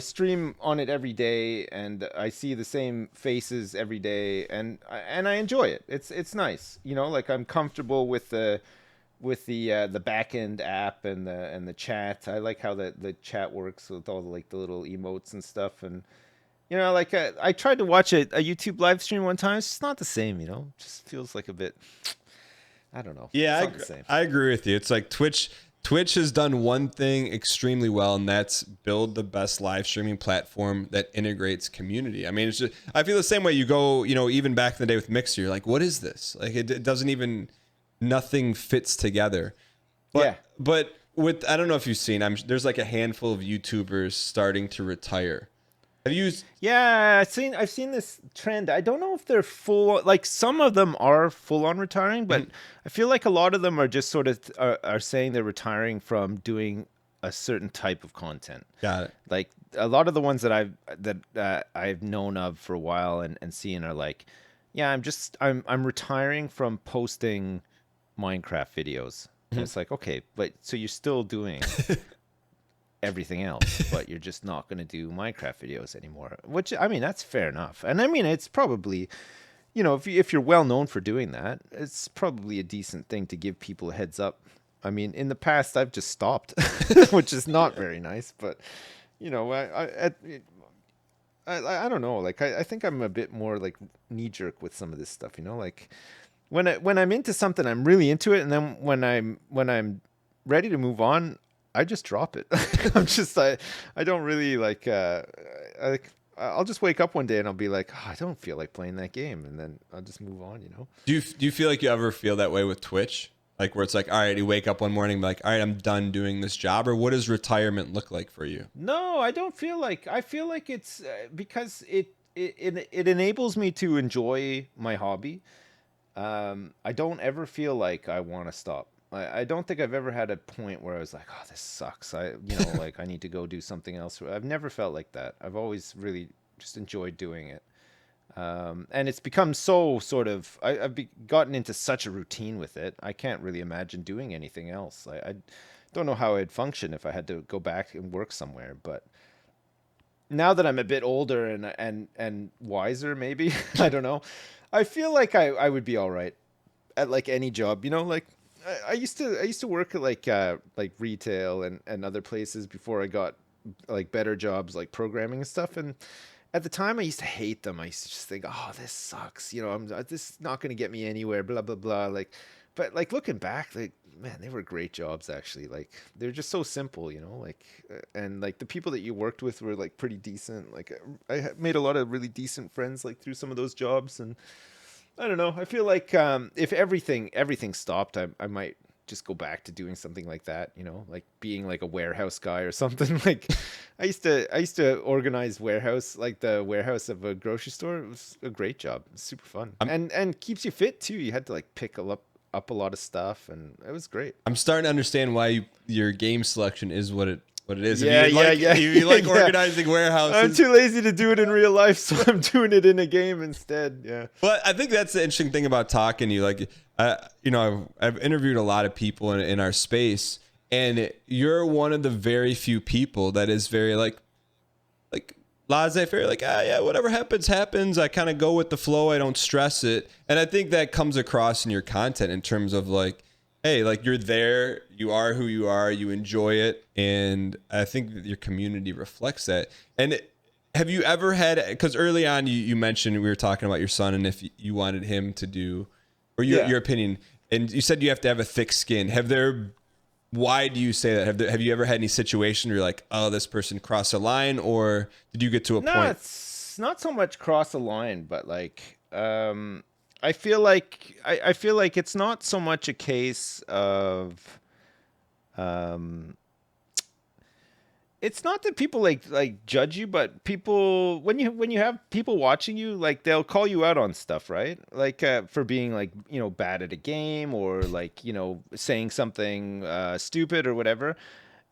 S2: stream on it every day, and I see the same faces every day, and I enjoy it. It's nice, you know. Like I'm comfortable with the back end app and the chat. I like how the chat works with all the little emotes and stuff. And you know, like I tried to watch a YouTube live stream one time. It's just not the same, you know. It just feels like a bit. I don't know.
S1: Yeah, I agree with you. It's like Twitch has done one thing extremely well, and that's build the best live streaming platform that integrates community. I mean, it's just, I feel the same way. You go, you know, even back in the day with Mixer, you're like, what is this? Like, it doesn't even, nothing fits together. But with, I don't know if you've seen, there's like a handful of YouTubers starting to retire. Have you?
S2: Yeah, I've seen this trend. I don't know if they're full. Like some of them are full on retiring, but I feel like a lot of them are just sort of are saying they're retiring from doing a certain type of content.
S1: Got it.
S2: Like a lot of the ones that I've known of for a while and seen are like, yeah, I'm retiring from posting Minecraft videos. And it's like, okay, but so you're still doing everything else, but you're just not going to do Minecraft videos anymore, which, I mean, that's fair enough. And I mean, it's probably, you know, if you're well known for doing that, it's probably a decent thing to give people a heads up. I mean, in the past, I've just stopped, which is not very nice, but, you know, I don't know. Like, I think I'm a bit more like knee jerk with some of this stuff, you know, like when I'm into something, I'm really into it. And then when I'm ready to move on, I just drop it. I don't really like, I'll just wake up one day and I'll be like, oh, I don't feel like playing that game. And then I'll just move on, you know?
S1: Do you feel like you ever feel that way with Twitch? Like where it's like, all right, you wake up one morning and be like, all right, I'm done doing this job. Or what does retirement look like for you?
S2: No, I don't feel like, I feel like it's because it enables me to enjoy my hobby. I don't ever feel like I want to stop. I don't think I've ever had a point where I was like, oh, this sucks. Like I need to go do something else. I've never felt like that. I've always really just enjoyed doing it. And it's become so sort of, I've gotten into such a routine with it. I can't really imagine doing anything else. I don't know how I'd function if I had to go back and work somewhere, but now that I'm a bit older and wiser, maybe, I don't know. I feel like I would be all right at like any job, you know, like I used to work at like retail and other places before I got like better jobs like programming and stuff. And at the time I used to hate them. I used to just think, oh, this sucks. You know, this is not going to get me anywhere, blah, blah, blah. Like, but like looking back, like, man, they were great jobs actually. Like they're just so simple, you know, like, and like the people that you worked with were like pretty decent. Like I made a lot of really decent friends like through some of those jobs. And I don't know. I feel like if everything stopped, I might just go back to doing something like that, you know, like being like a warehouse guy or something. Like I used to organize warehouse, like the warehouse of a grocery store. It was a great job. It was super fun. And keeps you fit too. You had to like pick up a lot of stuff, and it was great.
S1: I'm starting to understand why your game selection is what it is.
S2: Yeah.
S1: You like organizing warehouses.
S2: I'm too lazy to do it in real life, so I'm doing it in a game instead. Yeah.
S1: But I think that's the interesting thing about talking to you. Like, you know, I've interviewed a lot of people in our space, and you're one of the very few people that is very like laissez-faire, like, yeah, whatever happens, happens. I kind of go with the flow. I don't stress it. And I think that comes across in your content in terms of like, hey, like you're there, you are who you are, you enjoy it. And I think that your community reflects that. And have you ever had, because early on you mentioned, we were talking about your son and if you wanted him to do, or your opinion, and you said you have to have a thick skin. Why do you say that? Have you ever had any situation where you're like, oh, this person crossed a line, or did you get to a
S2: No,
S1: point?
S2: it's not so much cross the line, but like I feel like I feel like it's not so much a case of um it's not that people like judge you, but people when you have people watching you, like they'll call you out on stuff, right? Like for being like, you know, bad at a game, or like, you know, saying something stupid or whatever.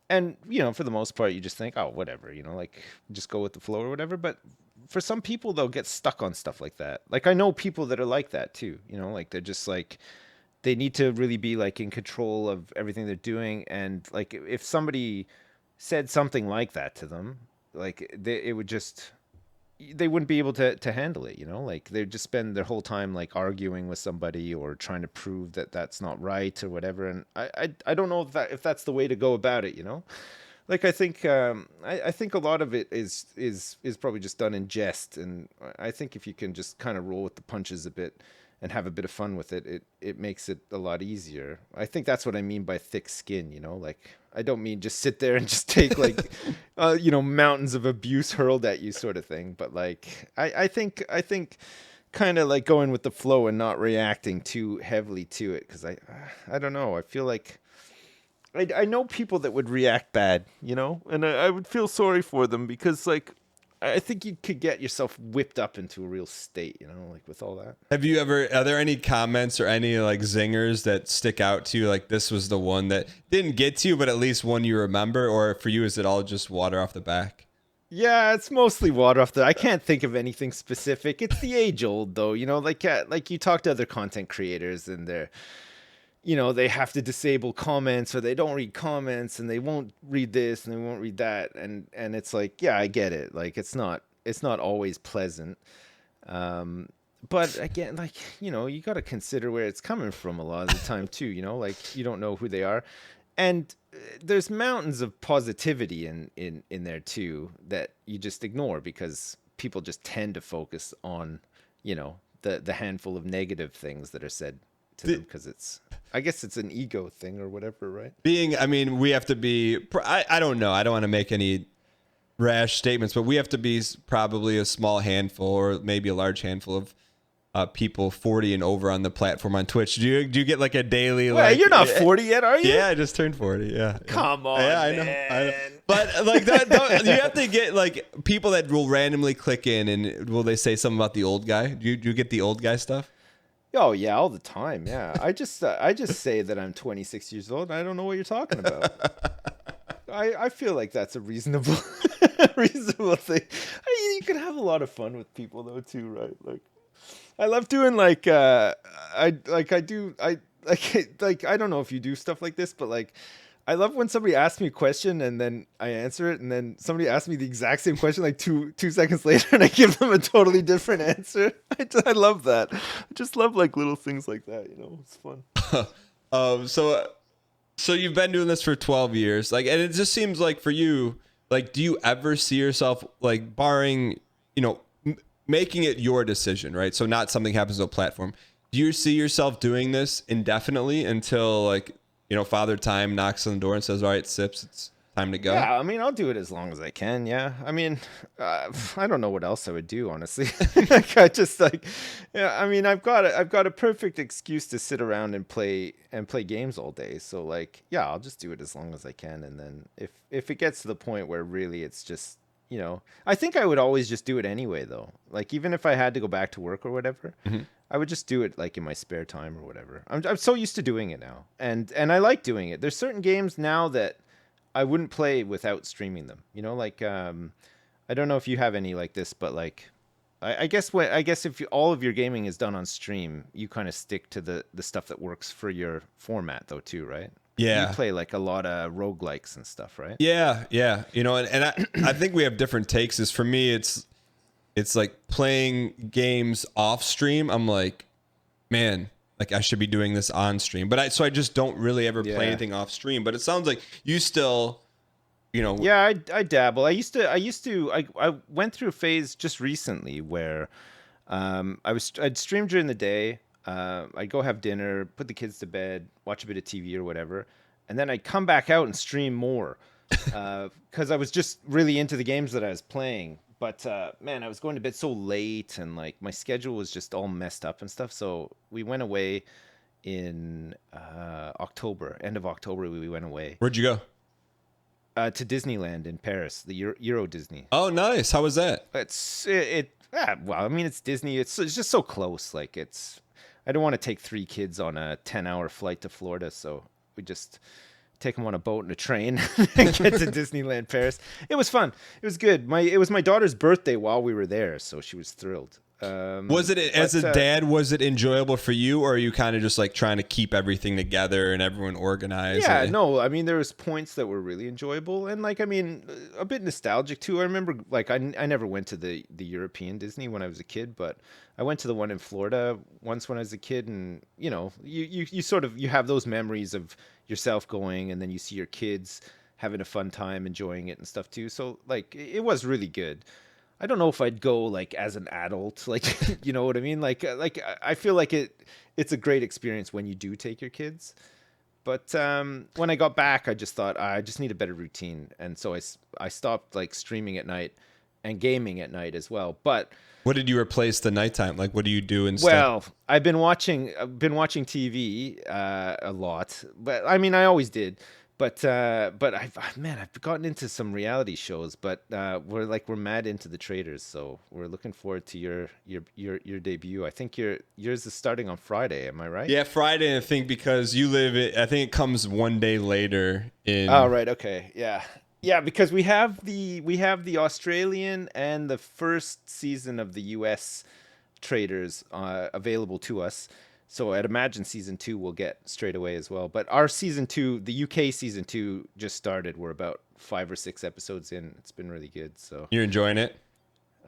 S2: And you know, for the most part, you just think, oh, whatever, you know, like just go with the flow or whatever. But for some people, they'll get stuck on stuff like that. Like I know people that are like that too, you know, like they're just like they need to really be like in control of everything they're doing. And like if somebody said something like that to them, like it would just they wouldn't be able to handle it, you know, like they'd just spend their whole time like arguing with somebody or trying to prove that that's not right or whatever. And I don't know if that's the way to go about it, you know. Like I think I think a lot of it is probably just done in jest, and I think if you can just kind of roll with the punches a bit and have a bit of fun with it, it makes it a lot easier. I think that's what I mean by thick skin, you know, like I don't mean just sit there and just take like you know, mountains of abuse hurled at you sort of thing, but like I think kind of like going with the flow and not reacting too heavily to it, because I don't know, I feel like I know people that would react bad, you know, and I would feel sorry for them, because like I think you could get yourself whipped up into a real state, you know, like with all that.
S1: Are there any comments or any like zingers that stick out to you? Like this was the one that didn't get to you, but at least one you remember, or for you, is it all just water off the back?
S2: Yeah, it's mostly water off the. I can't think of anything specific. It's the age old though, you know, like you talk to other content creators and they're, you know, they have to disable comments, or they don't read comments, and they won't read this and they won't read that, and it's like, yeah, I get it. Like it's not always pleasant. Um, but again, like, you know, you got to consider where it's coming from a lot of the time too. You know, like you don't know who they are, and there's mountains of positivity in there too that you just ignore, because people just tend to focus on, you know, the handful of negative things that are said to them, because it's, I guess it's an ego thing or whatever, right?
S1: I mean, we have to be. I don't know. I don't want to make any rash statements, but we have to be probably a small handful or maybe a large handful of people 40 and over on the platform on Twitch. Do you get like a daily
S2: Well,
S1: like?
S2: you're not 40 yet, are you?
S1: Yeah, I just turned 40. Yeah.
S2: Come on,
S1: yeah,
S2: man.
S1: I know. But like that, you have to get like people that will randomly click in and will they say something about the old guy? Do you get the old guy stuff?
S2: Oh yeah, all the time. Yeah, I just say that I'm 26 years old. And I don't know what you're talking about. I feel like that's a reasonable reasonable thing. You can have a lot of fun with people though too, right? Like I love doing like I do I like I don't know if you do stuff like this, but like I love when somebody asks me a question and then I answer it, and then somebody asks me the exact same question like two seconds later, and I give them a totally different answer. I love that. I just love like little things like that. You know, it's fun.
S1: So you've been doing this for 12 years, like, and it just seems like for you, like, do you ever see yourself like barring, you know, making it your decision, right? So not something happens to a platform. Do you see yourself doing this indefinitely until like, you know, Father Time knocks on the door and says, all right, Sips, it's time to go?
S2: Yeah, I mean, I'll do it as long as I can. Yeah, I mean, I don't know what else I would do, honestly. Like, I just like, yeah. I mean, I've got a perfect excuse to sit around and play games all day. So like, yeah, I'll just do it as long as I can. And then if it gets to the point where really it's just, you know, I think I would always just do it anyway, though. Like, even if I had to go back to work or whatever, I would just do it like in my spare time or whatever. I'm so used to doing it now, and I like doing it. There's certain games now that I wouldn't play without streaming them. You know, like I don't know if you have any like this, but like I guess if all of your gaming is done on stream, you kind of stick to the stuff that works for your format though too, right? You
S1: Yeah.
S2: play like a lot of roguelikes and stuff, right?
S1: Yeah. You know, and I think we have different takes. Is for me, it's like playing games off stream. I'm like, man, like I should be doing this on stream. But I just don't really ever play anything off stream. But it sounds like you still, you know.
S2: Yeah, I dabble. I went through a phase just recently where I'd stream during the day. I'd go have dinner, put the kids to bed, watch a bit of TV or whatever, and then I'd come back out and stream more because I was just really into the games that I was playing. But man, I was going to bed so late, and like my schedule was just all messed up and stuff. So we went away in October, end of October. We went away
S1: Where'd you go?
S2: to Disneyland in Paris, the Euro Disney.
S1: Oh, nice. How was that?
S2: Well, I mean, it's Disney. It's just so close. Like I don't want to take 3 kids on a 10-hour flight to Florida, so we just take them on a boat and a train and get to Disneyland Paris. It was fun. It was good. It was my daughter's birthday while we were there, so she was thrilled.
S1: Was it as a dad? Was it enjoyable for you, or are you kind of just like trying to keep everything together and everyone organized?
S2: Yeah, no. I mean, there was points that were really enjoyable, and like, I mean, a bit nostalgic too. I remember, like, I never went to the European Disney when I was a kid, but I went to the one in Florida once when I was a kid, and you know, you sort of you have those memories of yourself going, and then you see your kids having a fun time, enjoying it and stuff too. So like, it was really good. I don't know if I'd go like as an adult, like you know what I mean. Like I feel like it's a great experience when you do take your kids. But when I got back, I just thought I just need a better routine, and so I stopped like streaming at night and gaming at night as well. But
S1: what did you replace the nighttime? Like, what do you do instead?
S2: well, I've been watching TV a lot, but I mean I always did. But I've gotten into some reality shows. But we're mad into the Traders, so we're looking forward to your debut. I think yours is starting on Friday. Am I right?
S1: Yeah, Friday. I think because you live it. I think it comes one day later.
S2: Oh, right. Okay. Yeah. Because we have the Australian and the first season of the U.S. Traders available to us. So I'd imagine season 2 will get straight away as well. But our season 2, the UK season 2 just started. We're about 5 or 6 episodes in. It's been really good. So
S1: you're enjoying it?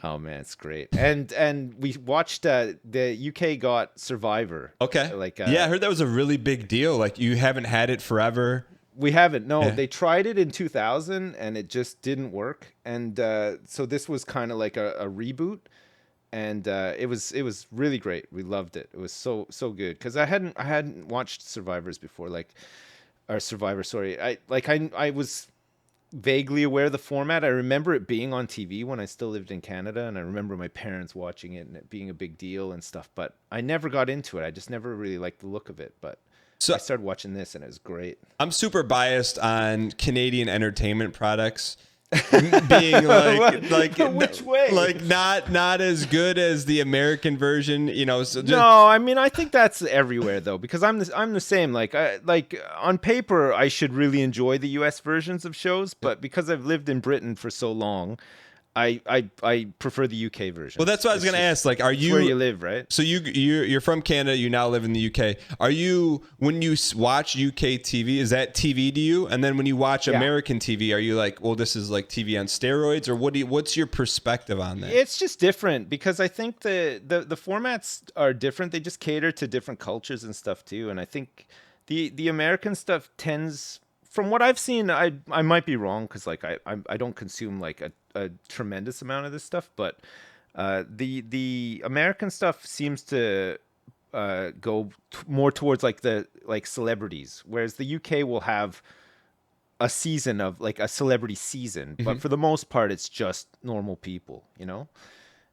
S2: Oh man, it's great. And we watched the UK got Survivor.
S1: Okay. Yeah, I heard that was a really big deal. Like you haven't had it forever.
S2: We haven't. No, yeah. They tried it in 2000 and it just didn't work. And so this was kind of like a reboot. And it was really great. We loved it. It was so good because I hadn't watched Survivors before, Survivor. Sorry, I was vaguely aware of the format. I remember it being on TV when I still lived in Canada, and I remember my parents watching it and it being a big deal and stuff. But I never got into it. I just never really liked the look of it. But so I started watching this, and it was great.
S1: I'm super biased on Canadian entertainment products. Being like
S2: which way?
S1: Like not as good as the American version, you know. So
S2: no, I mean I think that's everywhere though, because I'm the same. Like on paper, I should really enjoy the U.S. versions of shows, but because I've lived in Britain for so long, I prefer the UK version.
S1: Well, that's what I was going to ask. Like, are you
S2: where you live, right?
S1: So you're from Canada. You now live in the UK. Are you, when you watch UK TV, is that TV to you? And then when you watch American TV, are you like, well, this is like TV on steroids, or what's your perspective on that?
S2: It's just different because I think the formats are different. They just cater to different cultures and stuff too. And I think the American stuff tends, from what I've seen, I might be wrong because like I don't consume like a tremendous amount of this stuff, but the American stuff seems to go more towards like celebrities, whereas the UK will have a season of like a celebrity season, but for the most part it's just normal people, you know.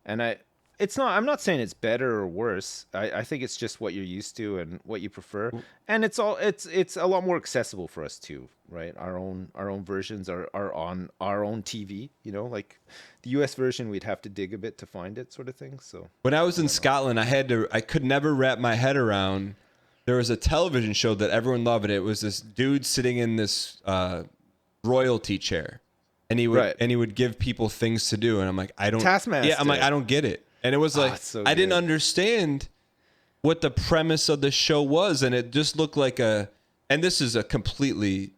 S2: And I'm not saying it's better or worse. I think it's just what you're used to and what you prefer. And it's a lot more accessible for us too, right? Our own versions are on our own TV, you know, like the US version we'd have to dig a bit to find it, sort of thing. So
S1: when I was in Scotland, I could never wrap my head around, there was a television show that everyone loved. It was this dude sitting in this royalty chair, and he would give people things to do, and I'm like, I don't
S2: Taskmaster.
S1: Yeah, I'm like, I don't get it. And it was like, I didn't understand what the premise of the show was. And it just looked like a and this is a completely,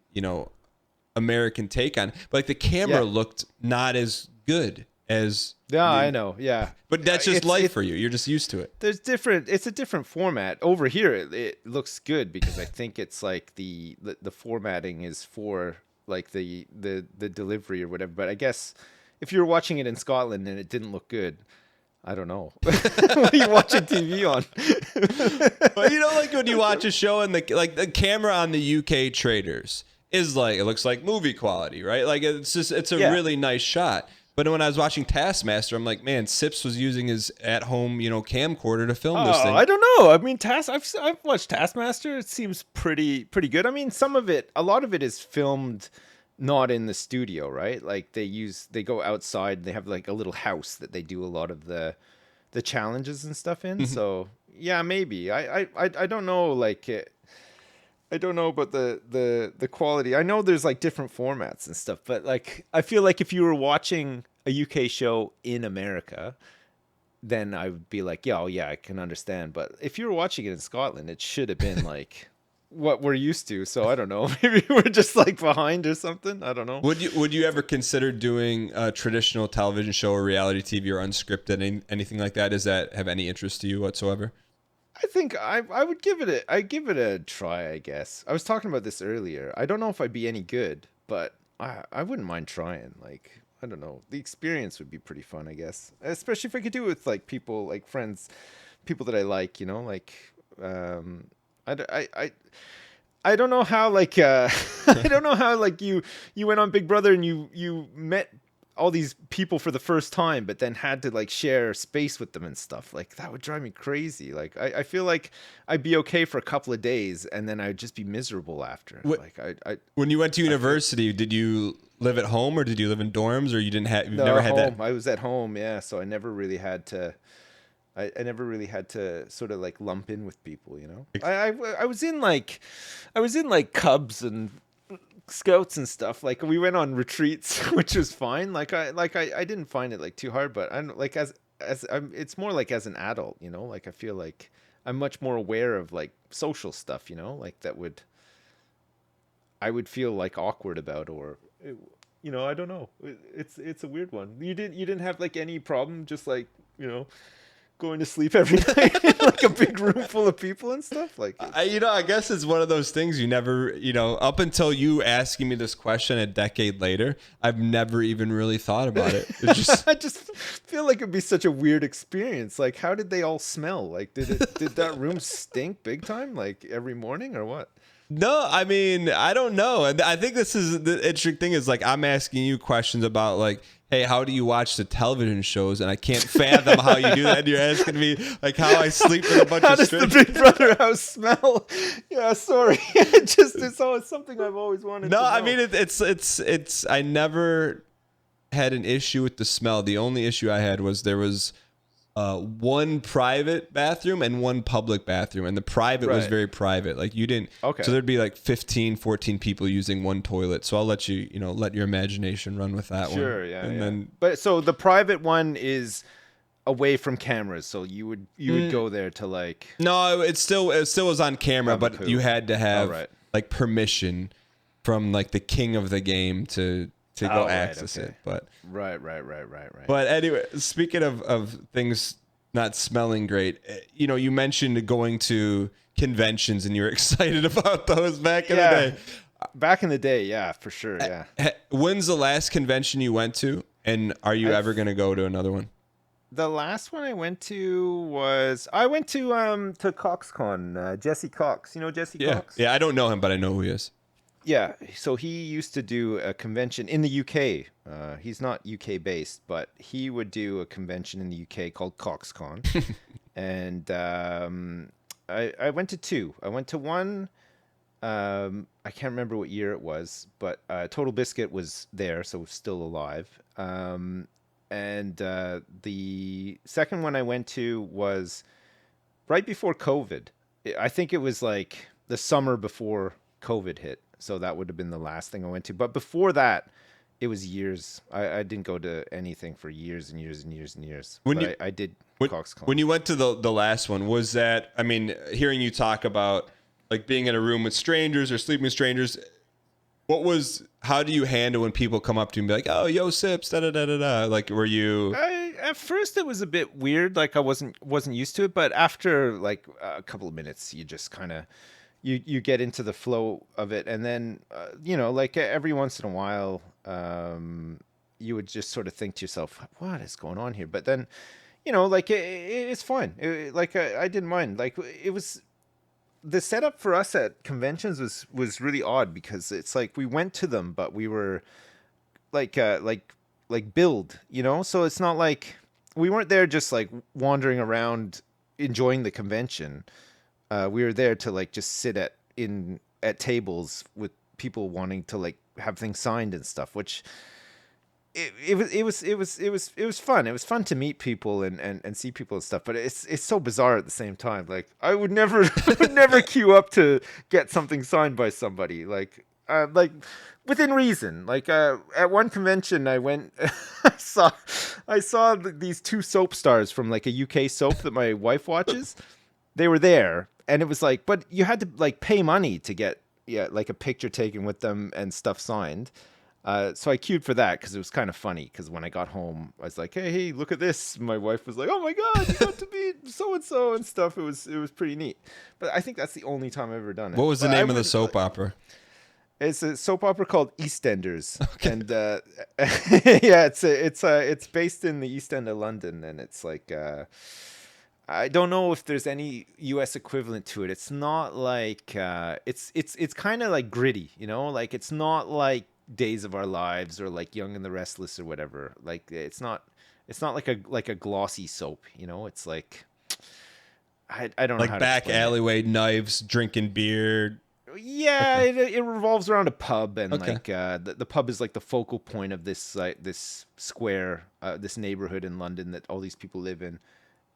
S1: American take on it, but like the camera
S2: Yeah.
S1: looked not as good as
S2: Yeah, I know. Yeah.
S1: but that's just
S2: It's
S1: life for you. You're just used to it.
S2: it's a different format. Over here it looks good because I think it's like the formatting is for like the delivery or whatever. But I guess if you were watching it in Scotland and it didn't look good, I don't know. What are you watching TV on?
S1: But like when you watch a show and the camera on the UK traders is like, it looks like movie quality, right? Like it's a really nice shot. But when I was watching Taskmaster, I'm like, man, Sips was using his at-home, camcorder to film this thing.
S2: I don't know. I mean, I've watched Taskmaster. It seems pretty good. I mean, a lot of it is filmed not in the studio, right? Like they go outside. They have like a little house that they do a lot of the challenges and stuff in. So yeah, maybe. I don't know. Like I don't know about the quality. I know there's like different formats and stuff, but like I feel like if you were watching a UK show in America, then I would be like, yeah, oh yeah, I can understand. But if you were watching it in Scotland, it should have been like what we're used to. So I don't know. Maybe we're just like behind or something. I don't know.
S1: Would you ever consider doing a traditional television show or reality TV or unscripted, anything like that? Does that have any interest to you whatsoever?
S2: I think I would give it a try, I guess. I was talking about this earlier. I don't know if I'd be any good, but I wouldn't mind trying. Like, I don't know. The experience would be pretty fun, I guess. Especially if I could do it with like people, like friends, people that I like, like I don't know how like I don't know how like you went on Big Brother and you met all these people for the first time, but then had to like share space with them and stuff. Like that would drive me crazy. Like I feel like I'd be okay for a couple of days and then I'd just be miserable after. Like I
S1: when you went to university, did you live at home or did you live in dorms, or you've
S2: no,
S1: never had
S2: home.
S1: that?
S2: I was at home, yeah. So I never really had to. I never really had to sort of like lump in with people, I was in like Cubs and Scouts and stuff. Like we went on retreats, which was fine. I didn't find it like too hard, but I'm like it's more like as an adult, Like I feel like I'm much more aware of like social stuff, like I would feel like awkward about, or I don't know. It's a weird one. You didn't have like any problem, just like going to sleep every night in like a big room full of people and stuff. Like
S1: I guess it's one of those things you never, up until you asking me this question a decade later, I've never even really thought about it.
S2: I just feel like it'd be such a weird experience. Like, how did they all smell? Like, did that room stink big time, like every morning, or what?
S1: No, I mean, I don't know. And I think this is the interesting thing is like, I'm asking you questions about like, hey, how do you watch the television shows? And I can't fathom how you do that. And you're asking me like how I sleep with a bunch
S2: how
S1: of
S2: does
S1: strangers.
S2: the Big Brother house smell? Yeah, sorry. It's always something I've always wanted to know.
S1: I mean, it's, I never had an issue with the smell. The only issue I had was there was one private bathroom and one public bathroom, and the private was very private. Like you didn't, so there'd be like 15, 14 people using one toilet. So I'll let you, let your imagination run with that one.
S2: Sure, yeah.
S1: And then,
S2: but so the private one is away from cameras, so you would go there to like.
S1: No, it still was on camera, but you had to have like permission from like the king of the game to go access it. But
S2: right.
S1: But anyway, speaking of things not smelling great, you mentioned going to conventions and you were excited about those back in the day.
S2: Back in the day, yeah, for sure, yeah.
S1: When's the last convention you went to, and are you ever going to go to another one?
S2: The last one I went to was to CoxCon. Jesse Cox, you know Jesse Cox?
S1: Yeah, I don't know him, but I know who he is.
S2: Yeah, so he used to do a convention in the UK. He's not UK based, but he would do a convention in the UK called CoxCon. And I went to two. I went to one, I can't remember what year it was, but Total Biscuit was there, so still alive. And the second one I went to was right before COVID. I think it was like the summer before COVID hit. So that would have been the last thing I went to. But before that, it was years. I didn't go to anything for years and years and years and years. I did CoxCon.
S1: When you went to the last one, was that, I mean, hearing you talk about like being in a room with strangers or sleeping with strangers, how do you handle when people come up to you and be like, oh, yo, Sips, da da da da da? Like, were you?
S2: At first it was a bit weird, like I wasn't used to it, but after like a couple of minutes, you just kind of you get into the flow of it, and then like every once in a while, you would just sort of think to yourself, what is going on here? But then, like it's fine. Like I didn't mind. Like it was the setup for us at conventions was really odd because it's like we went to them, but we were like billed, so it's not like we weren't there just like wandering around enjoying the convention. We were there to like just sit at tables with people wanting to like have things signed and stuff, which it was fun. It was fun to meet people and see people and stuff, but it's so bizarre at the same time. Like I would never would never queue up to get something signed by somebody. Like within reason. Like at one convention I went, I saw these two soap stars from like a UK soap that my wife watches. They were there, and it was like, but you had to like pay money to get like a picture taken with them and stuff signed. So I queued for that because it was kind of funny. Because when I got home, I was like, "Hey, look at this!" My wife was like, "Oh my God, you got to meet so and so and stuff." It was pretty neat. But I think that's the only time I've ever done it.
S1: What was the name of the soap opera?
S2: It's a soap opera called EastEnders,
S1: Okay.
S2: and yeah, it's based in the East End of London, and it's like I don't know if there's any U.S. equivalent to it. It's not like it's kind of like gritty, like it's not like Days of Our Lives or like Young and the Restless or whatever. Like it's not like a glossy soap, It's like I don't know
S1: Like
S2: how to
S1: back
S2: explain it.
S1: alleyway, knives, drinking beer.
S2: Yeah,
S1: Okay.
S2: it revolves around a pub, and
S1: Okay.
S2: like the pub is like the focal point of this square, this neighborhood in London that all these people live in,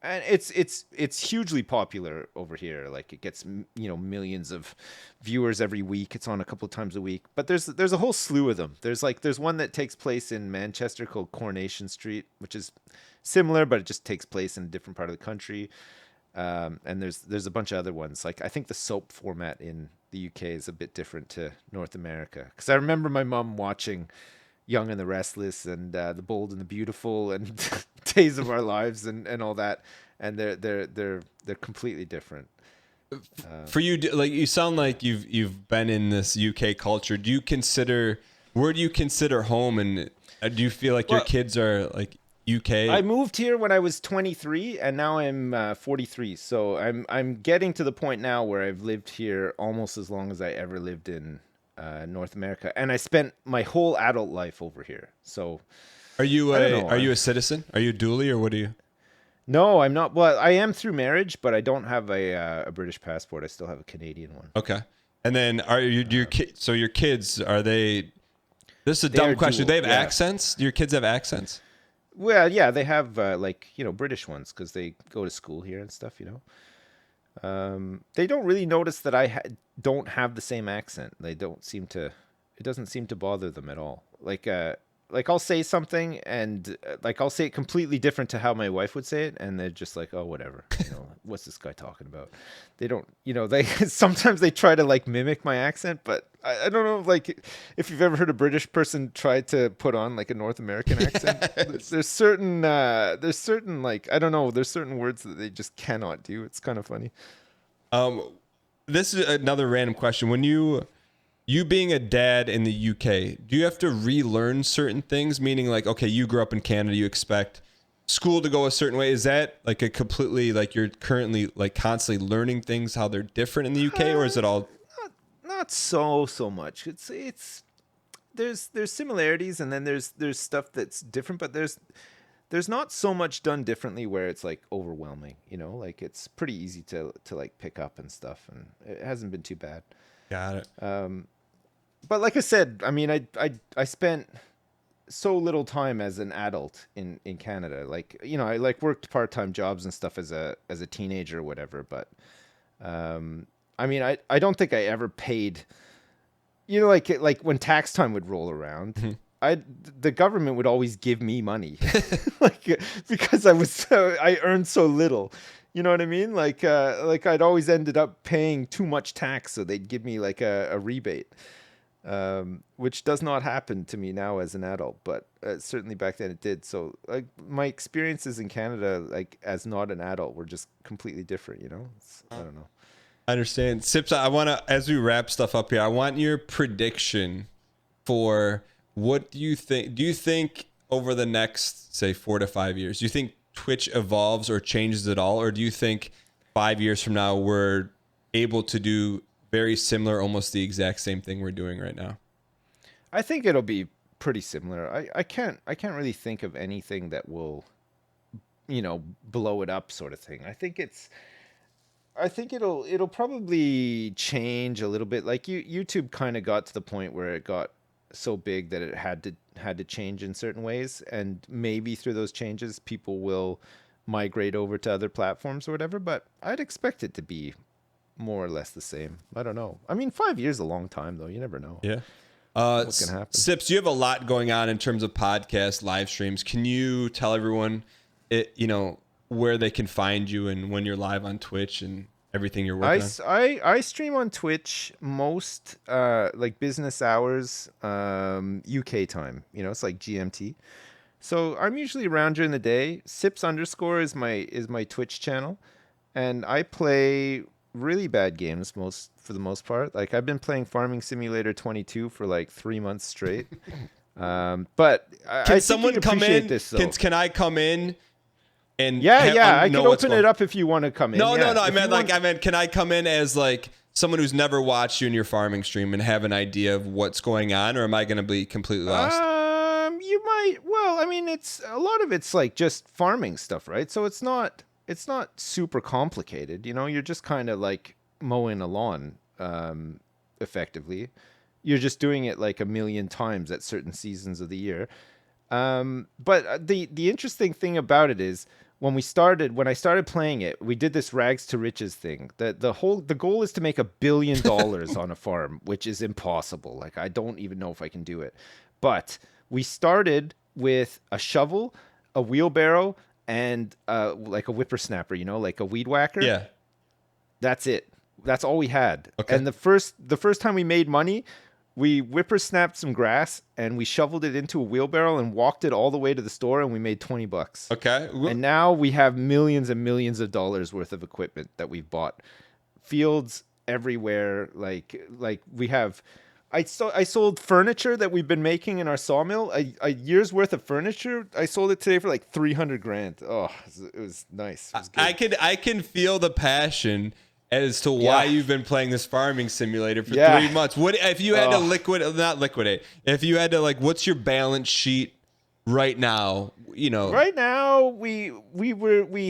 S2: and it's hugely popular over here. Like it gets millions of viewers every week. It's on a couple of times a week, but there's a whole slew of them. There's one that takes place in Manchester called Coronation Street, which is similar, but it just takes place in a different part of the country. And there's a bunch of other ones. Like I think the soap format in the UK is a bit different to North America. Because I remember my mom watching Young and the Restless and The Bold and the Beautiful and Days of Our Lives and all that, and they're completely different.
S1: For you, like you sound like you've been in this UK culture. Where do you consider home, and do you feel like your
S2: Well,
S1: kids are like UK?
S2: I moved here when I was 23, and now I'm 43. So I'm getting to the point now where I've lived here almost as long as I ever lived in North America, and I spent my whole adult life over here. So
S1: Are you
S2: I don't know.
S1: are you a citizen? Are you a dually, or what are you?
S2: No, I'm not. Well, I am through marriage, but I don't have a British passport. I still have a Canadian one.
S1: Okay. And then are you your kids? So your kids, are they? This is a
S2: They
S1: dumb
S2: are
S1: question. Do
S2: dual,
S1: they have
S2: yeah.
S1: accents? Do your kids have accents?
S2: Well, yeah, they have like British ones because they go to school here and stuff. They don't really notice that don't have the same accent. They don't seem to. It doesn't seem to bother them at all. Like I'll say something and like I'll say it completely different to how my wife would say it, and they're just like, oh, whatever. What's this guy talking about? They don't. They sometimes they try to like mimic my accent, but I don't know. Like if you've ever heard a British person try to put on like a North American accent,
S1: Yes.
S2: there's certain like I don't know. There's certain words that they just cannot do. It's kind of funny.
S1: Um, this is another random question. When you being a dad in the UK, do you have to relearn certain things? Meaning like, okay, you grew up in Canada, you expect school to go a certain way. Is that like a completely like you're currently like constantly learning things how they're different in the UK, or is it all?
S2: Not so much. It's there's similarities, and then there's stuff that's different, but there's not so much done differently where it's like overwhelming. Like it's pretty easy to like pick up and stuff, and it hasn't been too bad.
S1: Got it.
S2: But like I said, I mean, I spent so little time as an adult in Canada. Like I like worked part-time jobs and stuff as a teenager or whatever. But I mean, I don't think I ever paid. Like when tax time would roll around, the government would always give me money, like because I earned so little. You know what I mean? Like I'd always ended up paying too much tax, so they'd give me like a rebate, which does not happen to me now as an adult, but certainly back then it did. So like my experiences in Canada, like as not an adult, were just completely different. You know, I don't know.
S1: I understand. Sips, I want to, as we wrap stuff up here, I want your prediction for what do you think? Do you think over the next, say, 4 to 5 years, do you think Twitch evolves or changes at all? Or do you think 5 years from now, we're able to do very similar, almost the exact same thing we're doing right now?
S2: I think it'll be pretty similar. I can't really think of anything that will, blow it up sort of thing. I think it'll probably change a little bit. Like YouTube kind of got to the point where it got so big that it had to change in certain ways, and maybe through those changes people will migrate over to other platforms or whatever, but I'd expect it to be more or less the same. I don't know. I mean, 5 years is a long time though. You never know.
S1: Yeah.
S2: What's going to happen.
S1: Sips, you have a lot going on in terms of podcasts, live streams. Can you tell everyone where they can find you and when you're live on Twitch and everything you're working on?
S2: I stream on Twitch most like business hours, UK time. It's like GMT. So I'm usually around during the day. Sips underscore is my Twitch channel, and I play really bad games for the most part. Like I've been playing Farming Simulator 22 for like 3 months straight. But
S1: Can someone come in? Can I come in? And
S2: I can open it up if you want to come in.
S1: No. I meant, can I come in as like someone who's never watched you in your farming stream and have an idea of what's going on, or am I going to be completely lost?
S2: You might. Well, I mean, it's a lot of it's like just farming stuff, right? So it's not super complicated. You're just kind of like mowing a lawn, effectively. You're just doing it like a million times at certain seasons of the year. But the interesting thing about it is when I started playing it, we did this rags to riches thing. The goal is to make $1 billion on a farm, which is impossible. Like I don't even know if I can do it. But we started with a shovel, a wheelbarrow, and like a whippersnapper, like a weed whacker.
S1: Yeah.
S2: That's it. That's all we had.
S1: Okay.
S2: And the first time we made money, we whippersnapped some grass and we shoveled it into a wheelbarrow and walked it all the way to the store, and we made $20.
S1: Okay.
S2: And now we have millions and millions of dollars worth of equipment that we've bought. Fields everywhere. Like we have. I sold furniture that we've been making in our sawmill. A year's worth of furniture. I sold it today for like $300,000. Oh, it was nice. It was good.
S1: I can feel the passion as to why you've been playing this farming simulator for 3 months. What if you had to liquidate? If you had to, like, what's your balance sheet right now?
S2: Right now we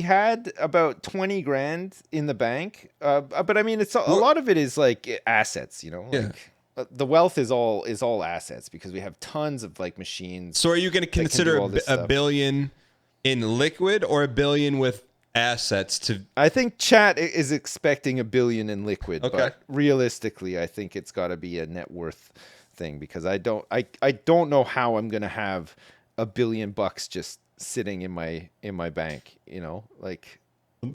S2: had about $20,000 in the bank. But I mean, it's a lot of it is like assets. The wealth is all assets because we have tons of like machines.
S1: So are you going to consider $1 billion in liquid or $1 billion with assets to?
S2: I think chat is expecting $1 billion in liquid,
S1: okay.
S2: But realistically, I think it's got to be a net worth thing because I don't know how I'm gonna have $1 billion just sitting in my bank. Like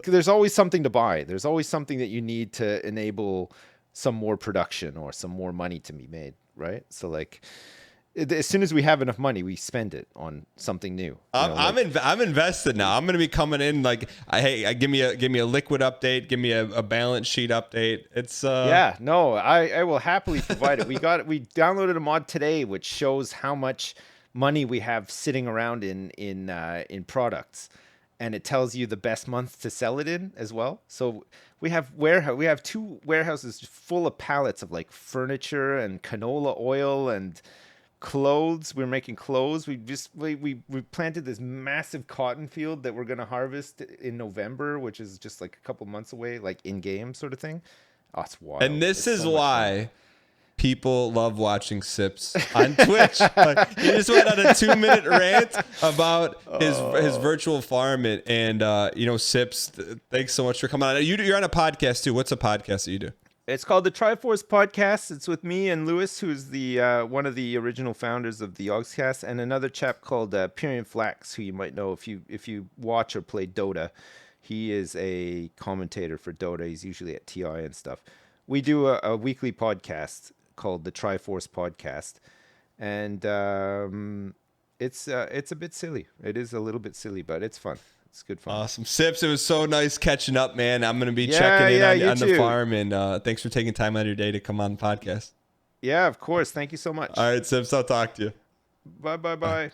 S2: there's always something to buy. There's always something that you need to enable some more production or some more money to be made, right? So like, as soon as we have enough money, we spend it on something new.
S1: I'm invested now. I'm going to be coming in like, hey, give me a liquid update, give me a balance sheet update. It's
S2: I will happily provide it. We downloaded a mod today which shows how much money we have sitting around in products, and it tells you the best month to sell it in as well. So we have 2 warehouses full of pallets of like furniture and canola oil and clothes. We're making clothes. We planted this massive cotton field that we're going to harvest in November, which is just like a couple months away, like in game sort of thing. Oh, it's wild.
S1: And this is why people love watching Sips on Twitch. Like, he just went on a 2-minute rant about his virtual farm and Sips. Thanks so much for coming on. You're on a podcast too. What's a podcast that you do?
S2: It's called the Triforce Podcast. It's with me and Lewis, who's the one of the original founders of the Yogscast, and another chap called Pyrian Flax, who you might know if you watch or play Dota. He is a commentator for Dota. He's usually at TI and stuff. We do a weekly podcast called the Triforce Podcast, and it's a bit silly. It is a little bit silly, but it's fun. It's good fun.
S1: Awesome. Sips, it was so nice catching up, man. I'm going to be checking in on the farm, and thanks for taking time out of your day to come on the podcast.
S2: Yeah, of course. Thank you so much.
S1: All right, Sips, I'll talk to you.
S2: Bye.